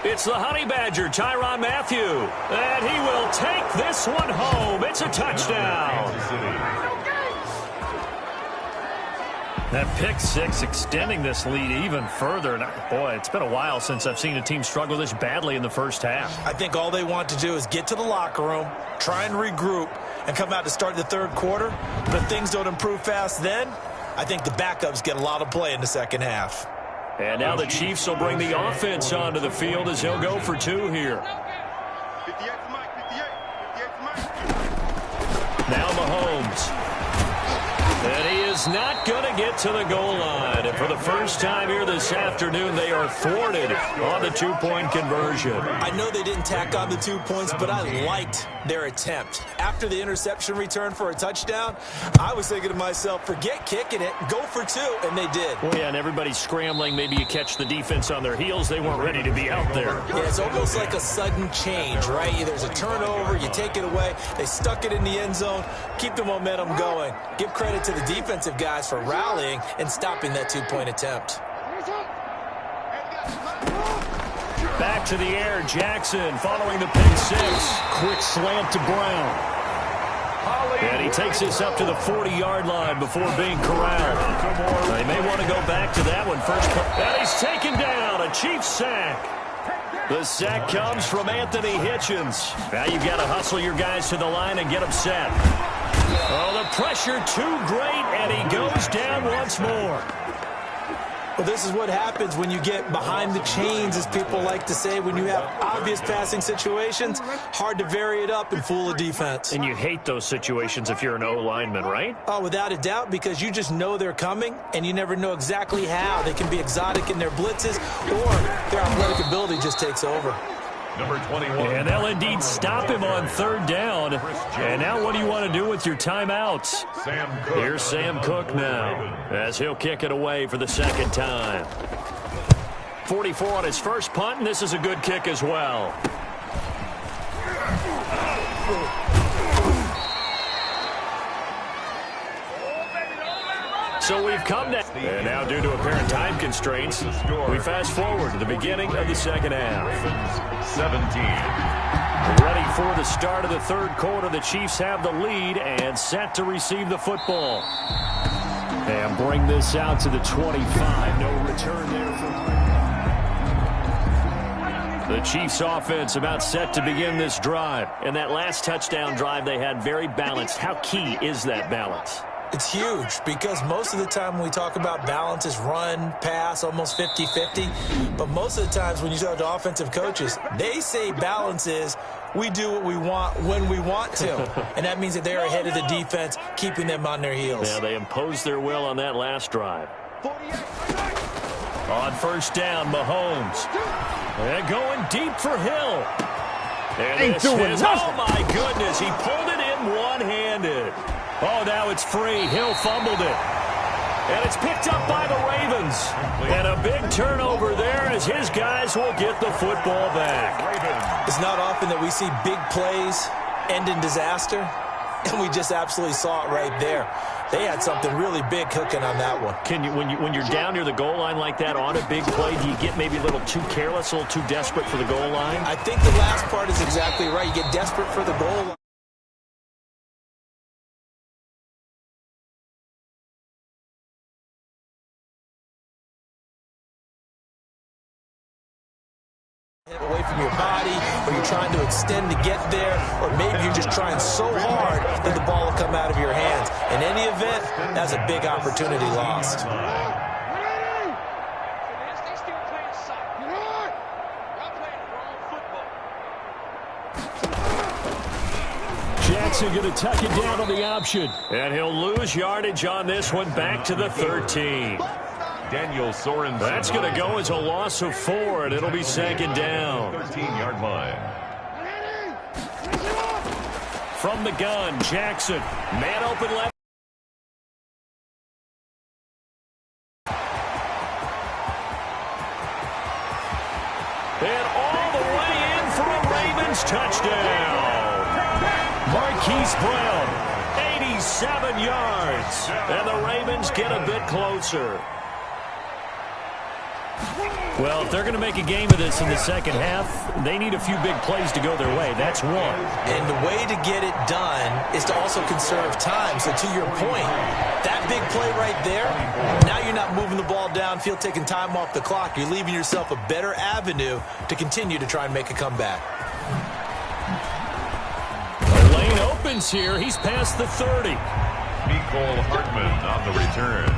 It's the Honey Badger, Tyrann Mathieu. And he will take this one home. It's a touchdown. That pick six extending this lead even further. And boy, it's been a while since I've seen a team struggle this badly in the first half. I think all they want to do is get to the locker room, try and regroup, and come out to start the third quarter. But if things don't improve fast then, I think the backups get a lot of play in the second half. And now the Chiefs will bring the offense onto the field as he'll go for 2 here. Now Mahomes. And he is not going to get to the goal line. And for the first time here this afternoon, they are thwarted on the 2-point conversion. I know they didn't tack on the 2 points, but I liked their attempt. After the interception return for a touchdown, I was thinking to myself, forget kicking it, go for 2, and they did. Well, yeah, and everybody's scrambling. Maybe you catch the defense on their heels. They weren't ready to be out there. Yeah, it's almost like a sudden change, right? There's a turnover, you take it away, they stuck it in the end zone, keep the momentum going. Give credit to the defensive guys for rallying and stopping that 2-point attempt. Back to the air, Jackson following the pick six. Quick slant to Brown. And he takes this up to the 40-yard line before being corralled. They may want to go back to that one first. And he's taken down, a Chiefs sack. The sack comes from Anthony Hitchens. Now you've got to hustle your guys to the line and get them set. Oh, the pressure too great, and he goes down once more. Well, this is what happens when you get behind the chains, as people like to say. When you have obvious passing situations, hard to vary it up and fool a defense. And you hate those situations if you're an O-lineman, right? Oh, without a doubt, because you just know they're coming, and you never know exactly how. They can be exotic in their blitzes, or their athletic ability just takes over. Number 21. And they'll indeed stop him on 3rd down. And now what do you want to do with your timeouts? Here's Sam Cook now as he'll kick it away for the 2nd time. 44 on his first punt, and this is a good kick as well. So we've come down. And now due to apparent time constraints, we fast forward to the beginning of the 2nd half. 17. Ready for the start of the 3rd quarter. The Chiefs have the lead and set to receive the football. And bring this out to the 25. No return there for the Chiefs offense about set to begin this drive. And that last touchdown drive they had very balanced. How key is that balance? It's huge because most of the time when we talk about balance is run, pass, almost 50-50. But most of the times when you talk to offensive coaches, they say balance is we do what we want when we want to. And that means that they're ahead of the defense, keeping them on their heels. Yeah, they imposed their will on that last drive. On 1st down, Mahomes. And going deep for Hill. And this is, oh my goodness, he pulled it in one-handed. Oh, now it's free. Hill fumbled it. And it's picked up by the Ravens. And a big turnover there as his guys will get the football back. It's not often that we see big plays end in disaster, and we just absolutely saw it right there. They had something really big cooking on that one. Can you, when you're down near the goal line like that on a big play, do you get maybe a little too careless, a little too desperate for the goal line? I think the last part is exactly right. You get desperate for the goal line. Away from your body, or you're trying to extend to get there, or maybe you're just trying so hard that the ball will come out of your hands. In any event, that's a big opportunity lost. Jackson going to tuck it down on the option. And he'll lose yardage on this one back to the 13. Daniel Sorensen. That's going to go as a loss of 4, and it'll be second down. 13-yard line. From the gun, Jackson. Man open left. And all the way in for a Ravens touchdown. Marquise Brown, 87 yards. And the Ravens get a bit closer. Well, if they're going to make a game of this in the second half, they need a few big plays to go their way. That's one. And the way to get it done is to also conserve time. So to your point, that big play right there, now you're not moving the ball downfield, taking time off the clock. You're leaving yourself a better avenue to continue to try and make a comeback. The lane opens here. He's past the 30. Mecole Hardman on the return.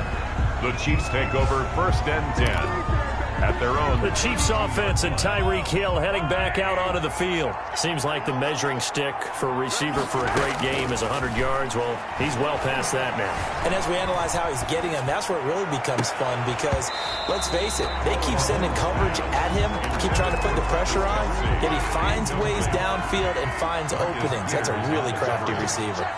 The Chiefs take over 1st and 10. At their own. The Chiefs offense and Tyreek Hill heading back out onto the field. Seems like the measuring stick for a receiver for a great game is 100 yards. Well, he's well past that now. And as we analyze how he's getting them, that's where it really becomes fun because, let's face it, they keep sending coverage at him, keep trying to put the pressure on, yet he finds ways downfield and finds openings. That's a really crafty receiver.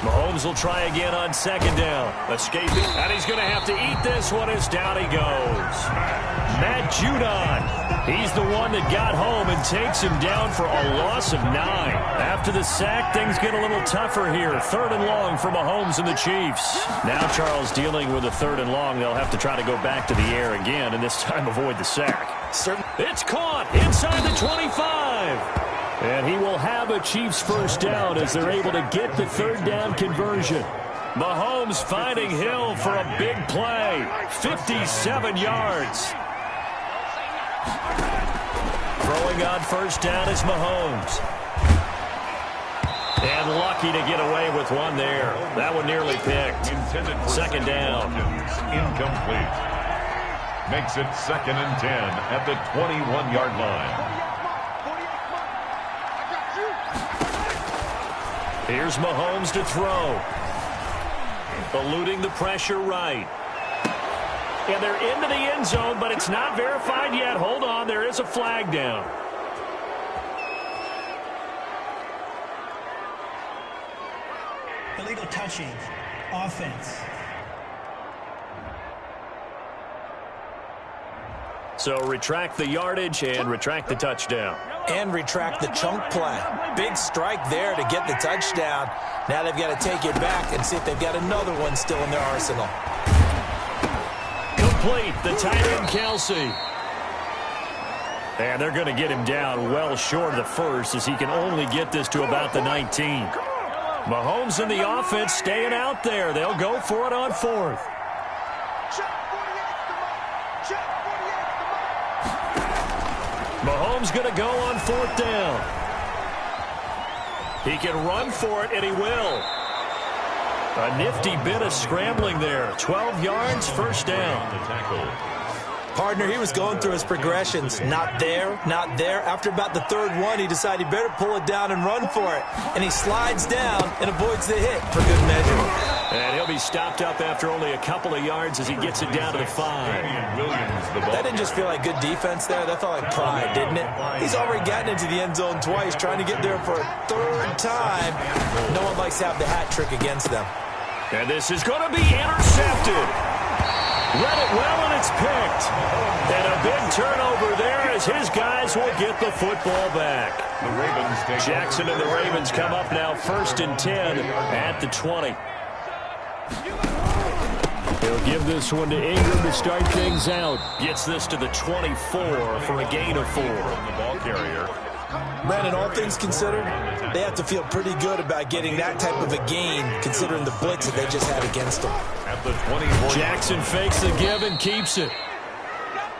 Mahomes will try again on second down. Escaping. And he's going to have to eat this one as down he goes. Matt Judon. He's the one that got home and takes him down for a loss of 9. After the sack, things get a little tougher here. 3rd and long for Mahomes and the Chiefs. Now Charles dealing with a 3rd and long. They'll have to try to go back to the air again and this time avoid the sack. It's caught inside the 25. And he will have a Chiefs first down as they're able to get the 3rd down conversion. Mahomes finding Hill for a big play. 57 yards. Throwing on first down is Mahomes. And lucky to get away with one there. That one nearly picked. Second down. Incomplete. Makes it 2nd and 10 at the 21-yard line. Here's Mahomes to throw. Eluding the pressure right. And they're into the end zone, but it's not verified yet. Hold on, there is a flag down. Illegal touching. Offense. So retract the yardage and retract the touchdown. And retract the chunk play. Big strike there to get the touchdown. Now they've got to take it back and see if they've got another one still in their arsenal. Complete, the tight end Kelsey. And they're going to get him down well short of the first as he can only get this to about the 19. Mahomes and the offense staying out there. They'll go for it on 4th. Mahomes going to go on 4th down. He can run for it, and he will. A nifty bit of scrambling there. 12 yards, first down. The tackle. Partner, he was going through his progressions. Not there, not there. After about the 3rd one, he decided he better pull it down and run for it. And he slides down and avoids the hit for good measure. And he'll be stopped up after only a couple of yards as he gets it down to the 5. That didn't just feel like good defense there. That felt like pride, didn't it? He's already gotten into the end zone twice, trying to get there for a 3rd time. No one likes to have the hat trick against them. And this is going to be intercepted. Read it well, and it's picked. And a big turnover there as his guys will get the football back. The Ravens take Jackson and the Ravens come up now 1st and 10 at the 20. He'll give this one to Ingram to start things out. Gets this to the 24 for a gain of 4. the ball carrier. Brandon, all things considered, they have to feel pretty good about getting that type of a gain, considering the blitz that they just had against them. At the 24. Jackson fakes the give and keeps it.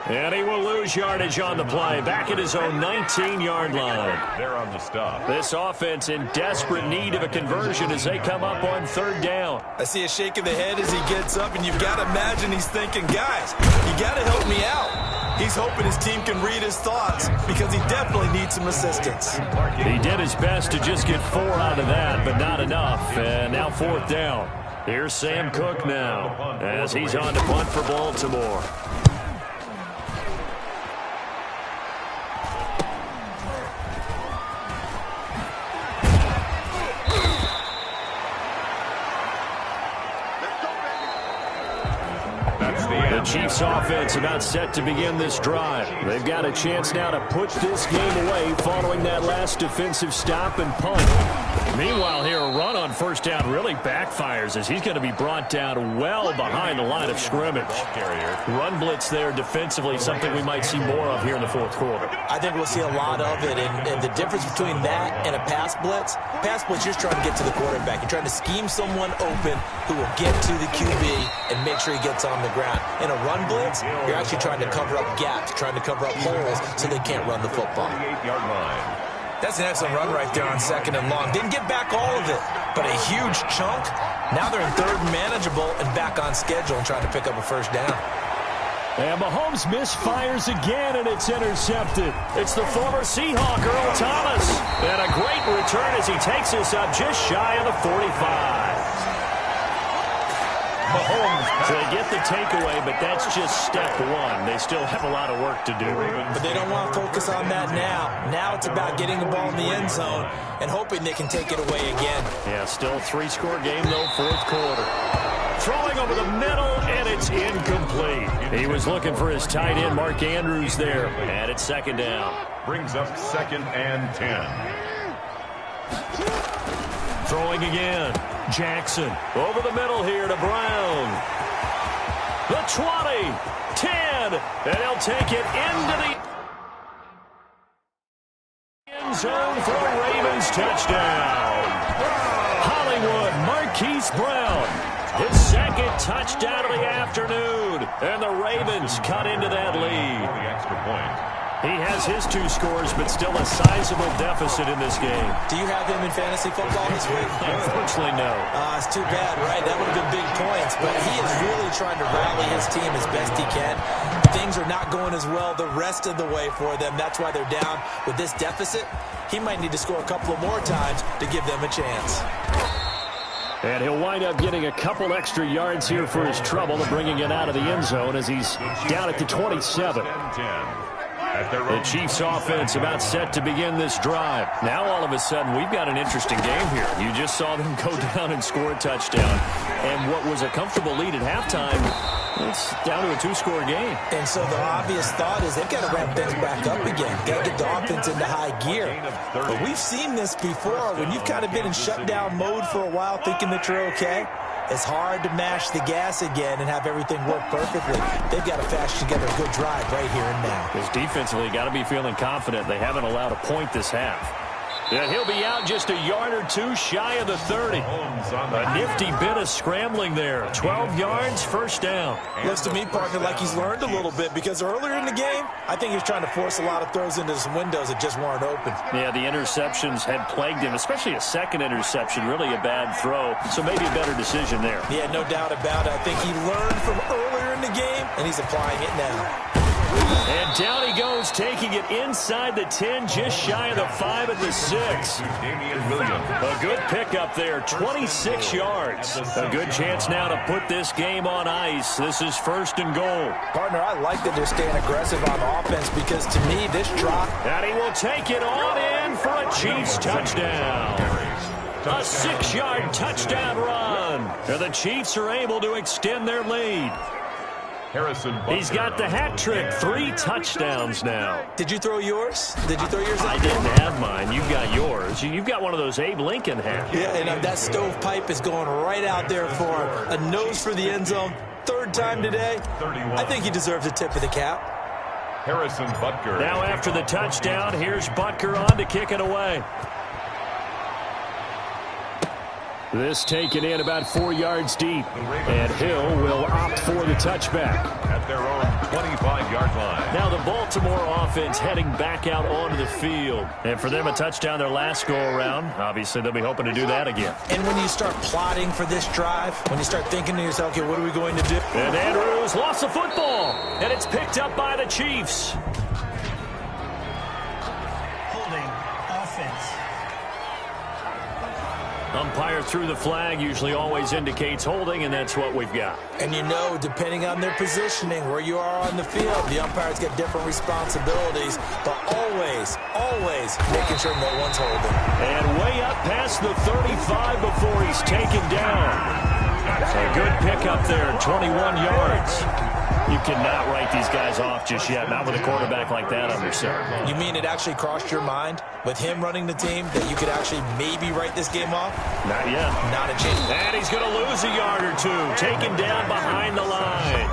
And he will lose yardage on the play. Back at his own 19-yard line. They're on the stop. This offense in desperate need of a conversion as they come up on 3rd down. I see a shake of the head as he gets up, and you've got to imagine he's thinking, guys, you got to help me out. He's hoping his team can read his thoughts because he definitely needs some assistance. He did his best to just get 4 out of that, but not enough. And now 4th down. Here's Sam Cook now as he's on to punt for Baltimore. The Chiefs offense about set to begin this drive. They've got a chance now to put this game away following that last defensive stop and punt. Meanwhile here, a run on 1st down really backfires as he's going to be brought down well behind the line of scrimmage. Run blitz there defensively, something we might see more of here in the 4th quarter. I think we'll see a lot of it, and the difference between that and a pass blitz, you're trying to get to the quarterback. You're trying to scheme someone open who will get to the QB and make sure he gets on the ground. In a run blitz, you're actually trying to cover up gaps, trying to cover up holes so they can't run the football. That's an excellent run right there on 2nd and long. Didn't get back all of it, but a huge chunk. Now they're in 3rd and manageable and back on schedule and trying to pick up a 1st down. And Mahomes misfires again, and it's intercepted. It's the former Seahawk, Earl Thomas. And a great return as he takes us up just shy of the 45. Mahomes, so they get the takeaway, but that's just step 1. They still have a lot of work to do. But they don't want to focus on that now. Now it's about getting the ball in the end zone and hoping they can take it away again. Yeah, still a 3-score game, though, 4th quarter. Throwing over the middle, and it's incomplete. He was looking for his tight end, Mark Andrews, there. And it's 2nd down. Brings up 2nd and 10. Throwing again. Jackson over the middle here to Brown. The 20, 10, and he'll take it into the end zone for a Ravens touchdown. Hollywood Marquise Brown, his 2nd touchdown of the afternoon, and the Ravens cut into that lead. The extra point. He has his 2 scores, but still a sizable deficit in this game. Do you have him in fantasy football this week? Unfortunately, no. It's too bad, right? That would have been big points, but he is really trying to rally his team as best he can. Things are not going as well the rest of the way for them. That's why they're down with this deficit. He might need to score a couple of more times to give them a chance. And he'll wind up getting a couple extra yards here for his trouble, bringing it out of the end zone as he's down at the 27. The Chiefs offense about set to begin this drive. Now all of a sudden we've got an interesting game here. You just saw them go down and score a touchdown. And what was a comfortable lead at halftime, it's down to a 2-score game. And so the obvious thought is they've got to ramp things back up again. Got to get the offense into high gear. But we've seen this before when you've kind of been in shutdown mode for a while thinking that you're okay. It's hard to mash the gas again and have everything work perfectly. They've got to fashion together a good drive right here and now. Because defensively, got to be feeling confident. They haven't allowed a point this half. And he'll be out just a yard or 2 shy of the 30. A nifty bit of scrambling there. 12 yards, 1st down. Looks to me, partner, like he's learned a little bit because earlier in the game, I think he was trying to force a lot of throws into some windows that just weren't open. Yeah, the interceptions had plagued him, especially a 2nd interception. Really a bad throw, so maybe a better decision there. Yeah, no doubt about it. I think he learned from earlier in the game, and he's applying it now. And down he goes, taking it inside the 10, just shy of the 5 at the 6. A good pickup there, 26 yards. A good chance now to put this game on ice. This is 1st and goal. Partner, I like that they're staying aggressive on offense because to me, this drop... And he will take it on in for a Chiefs touchdown. A 6-yard touchdown run. And the Chiefs are able to extend their lead. He's got the hat trick, 3 touchdowns now. Did you throw yours? Did you throw yours out? I didn't have mine. You've got yours. You've got one of those Abe Lincoln hats. Yeah, and that stovepipe is going right out there for him. A nose for the end zone. 3rd time today. I think he deserves a tip of the cap. Harrison Butker. Now after the touchdown, here's Butker on to kick it away. This taken in about 4 yards deep. And Hill will opt for the touchback. At their own 25-yard line. Now the Baltimore offense heading back out onto the field. And for them, a touchdown their last go-around. Obviously, they'll be hoping to do that again. And when you start plotting for this drive, when you start thinking to yourself, okay, what are we going to do? And Andrews lost the football. And it's picked up by the Chiefs. Holding offense. Umpire threw the flag, usually always indicates holding, and that's what we've got. And you know, depending on their positioning, where you are on the field, the umpires get different responsibilities, but always making sure no one's holding. And way up past the 35 before he's taken down. A good pickup there, 21 yards. You cannot write these guys off just yet, not with a quarterback like that under center. You mean it actually crossed your mind with him running the team that you could actually maybe write this game off? Not yet. Not a chance. And he's going to lose a yard or two, taken down behind the line.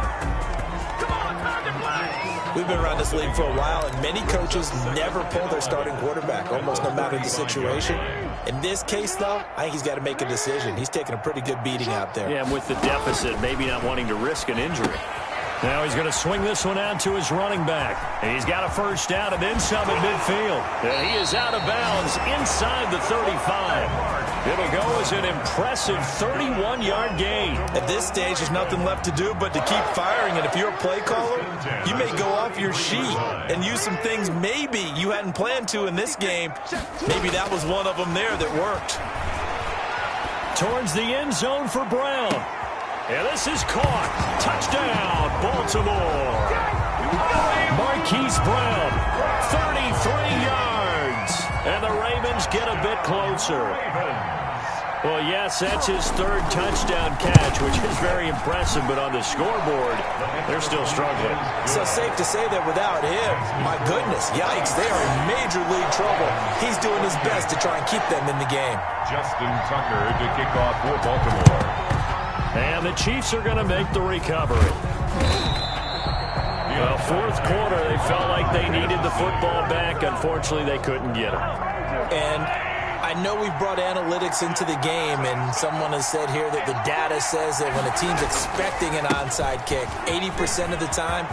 We've been around this league for a while, and many coaches never pull their starting quarterback, almost no matter the situation. In this case, though, I think he's got to make a decision. He's taking a pretty good beating out there. Yeah, and with the deficit, maybe not wanting to risk an injury. Now he's going to swing this one out to his running back. And he's got a first down and then some at midfield. And he is out of bounds inside the 35. It'll go as an impressive 31-yard gain. At this stage, there's nothing left to do but to keep firing. And if you're a play caller, you may go off your sheet and use some things maybe you hadn't planned to in this game. Maybe that was one of them there that worked. Towards the end zone for Brown. And this is caught. Touchdown, Baltimore. Marquise Brown, 33 yards. And the Ravens get a bit closer. Well, yes, that's his third touchdown catch, which is very impressive. But on the scoreboard, they're still struggling. So safe to say that without him, my goodness, yikes, they are in major league trouble. He's doing his best to try and keep them in the game. Justin Tucker to kick off for Baltimore. And the Chiefs are going to make the recovery. Well, fourth quarter, they felt like they needed the football back. Unfortunately, they couldn't get it. And I know we've brought analytics into the game, and someone has said here that the data says that when a team's expecting an onside kick, 80% of the time,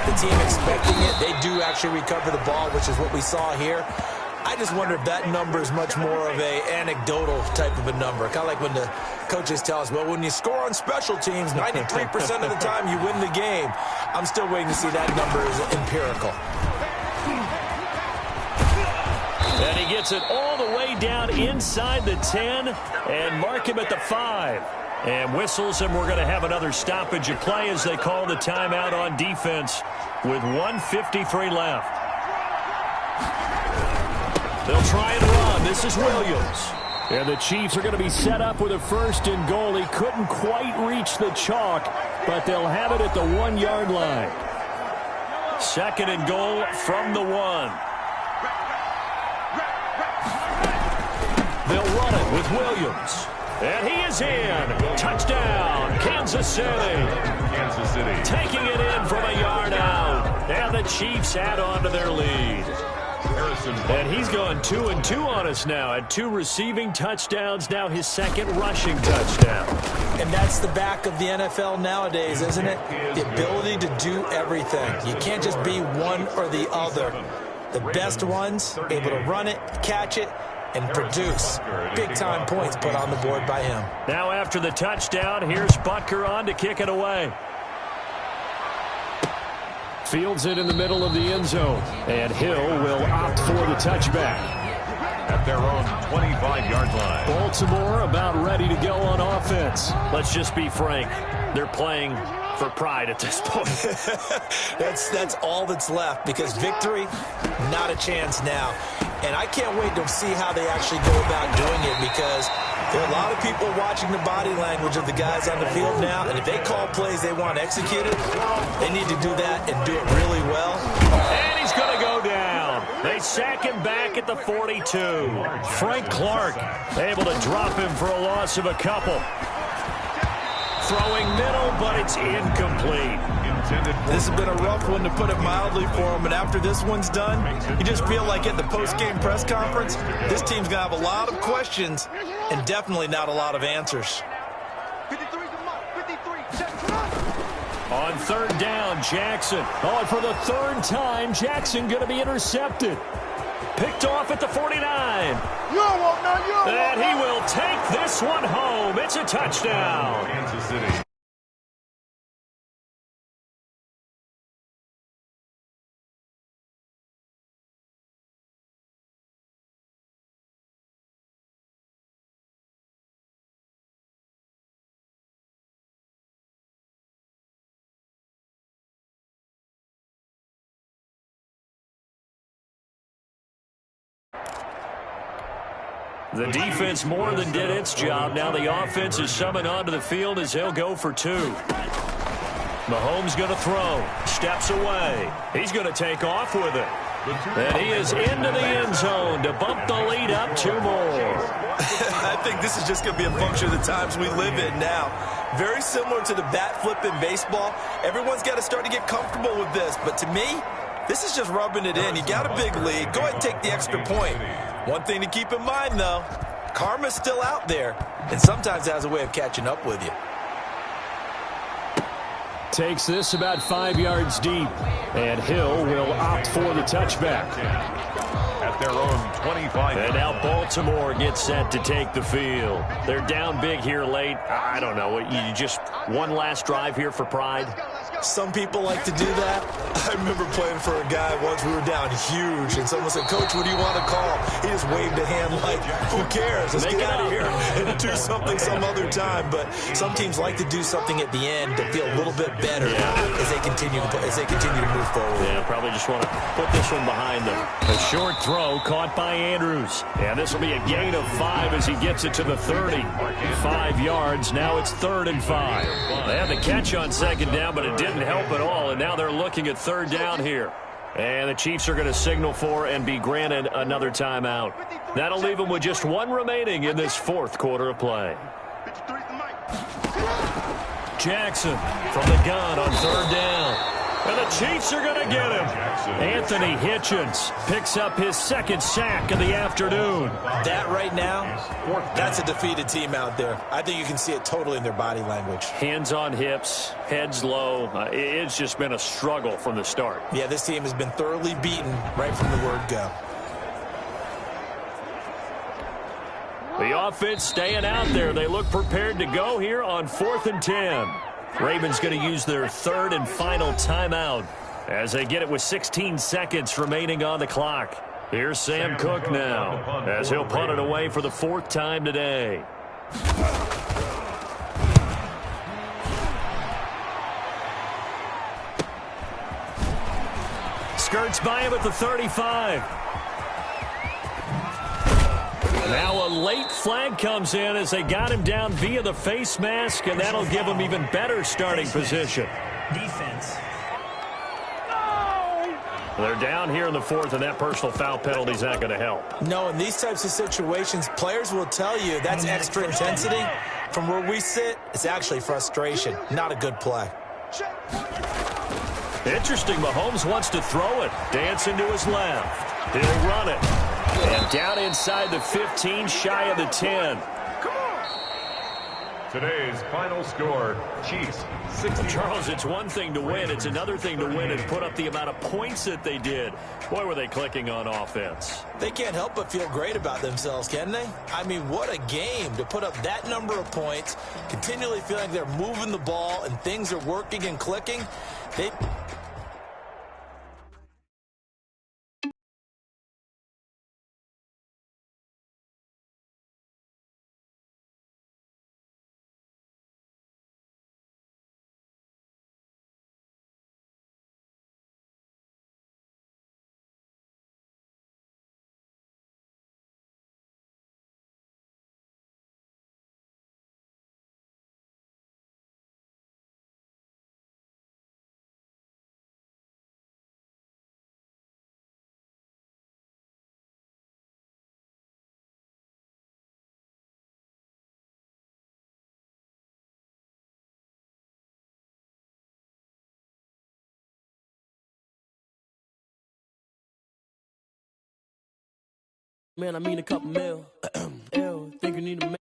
the team expecting it, they do actually recover the ball, which is what we saw here. I just wonder if that number is much more of a anecdotal type of a number. Kind of like when the coaches tell us, well, when you score on special teams, 93% of the time you win the game. I'm still waiting to see that number is empirical. And he gets it all the way down inside the 10 and mark him at the 5. And whistles, and we're going to have another stoppage of play as they call the timeout on defense with 1:53 left. They'll try and run. This is Williams. And the Chiefs are going to be set up with a 1st and goal. He couldn't quite reach the chalk, but they'll have it at the 1-yard line. 2nd and goal from the 1. They'll run it with Williams. And he is in. Touchdown, Kansas City. Kansas City. Taking it in from a yard out. And the Chiefs add on to their lead. And he's gone 2-2 on us now. Had 2 receiving touchdowns, now his 2nd rushing touchdown. And that's the back of the NFL nowadays, isn't it? The ability to do everything. You can't just be one or the other. The best ones, able to run it, catch it, and produce big-time points put on the board by him. Now after the touchdown, here's Butker on to kick it away. Fields it in the middle of the end zone. And Hill will opt for the touchback. At their own 25-yard line. Baltimore about ready to go on offense. Let's just be frank. They're playing for pride at this point. That's all that's left, because victory, not a chance now. And I can't wait to see how they actually go about doing it, because there are a lot of people watching the body language of the guys on the field now, and if they call plays they want executed, they need to do that and do it really well. And he's going to go down. They sack him back at the 42. Frank Clark able to drop him for a loss of a couple. throwing middle, but it's incomplete. This has been a rough one, to put it mildly, for him. And after this one's done, you just feel like at the post-game press conference, this team's going to have a lot of questions and definitely not a lot of answers. 53's the mark. 53. Check. On third down, Jackson. Oh, and for the third time, Jackson going to be intercepted. Picked off at the 49. And he will take this one home. It's a touchdown. Kansas City. The defense more than did its job. Now the offense is summoned onto the field as he'll go for two. Mahomes going to throw. Steps away. He's going to take off with it. And he is into the end zone to bump the lead up two more. I think this is just going to be a function of the times we live in now. Very similar to the bat flip in baseball. Everyone's got to start to get comfortable with this. But to me, this is just rubbing it in. You got a big lead. Go ahead and take the extra point. One thing to keep in mind, though, karma's still out there, and sometimes it has a way of catching up with you. Takes this about 5 yards deep, and Hill will opt for the touchback. At their own 25. And now Baltimore gets set to take the field. They're down big here late. I don't know. You just one last drive here for pride? Some people like to do that. I remember playing for a guy once. We were down huge, and someone said, "Coach, what do you want to call?" He just waved a hand like, "Who cares? Let's get out of here and do something some other time." But some teams like to do something at the end to feel a little bit better as they continue to move forward. Yeah, probably just want to put this one behind them. A short throw caught by Andrews. And this will be a gain of 5 as he gets it to the 30. 5 yards. Now it's 3rd and 5. They had the catch on second down, but it didn't help at all. And now they're looking at third down here. And the Chiefs are going to signal for and be granted another timeout. That'll leave them with just one remaining in this fourth quarter of play. Jackson from the gun on third down. And the Chiefs are going to get him. Anthony Hitchens picks up his second sack of the afternoon. That right now, that's a defeated team out there. I think you can see it totally in their body language. Hands on hips, heads low. It's just been a struggle from the start. Yeah, this team has been thoroughly beaten right from the word go. The offense staying out there. They look prepared to go here on 4th and 10. Ravens going to use their third and final timeout as they get it with 16 seconds remaining on the clock. Here's Sam Cook now as he'll punt it away for the 4th time today. Skirts by him at the 35. Now a late flag comes in as they got him down via the face mask, and that'll give him even better starting position. Defense. They're down here in the 4th, and that personal foul penalty is not going to help. No, in these types of situations, players will tell you that's extra intensity. From where we sit, it's actually frustration. Not a good play. Interesting. Mahomes wants to throw it. Dancing to his left. He'll run it. And down inside the 15, shy of the 10. Today's final score, Chiefs 60. Charles, it's one thing to win. It's another thing to win and put up the amount of points that they did. Boy, were they clicking on offense. They can't help but feel great about themselves, can they? I mean, what a game to put up that number of points, continually feeling they're moving the ball and things are working and clicking. Man, I mean a couple mil. Ew, think you need a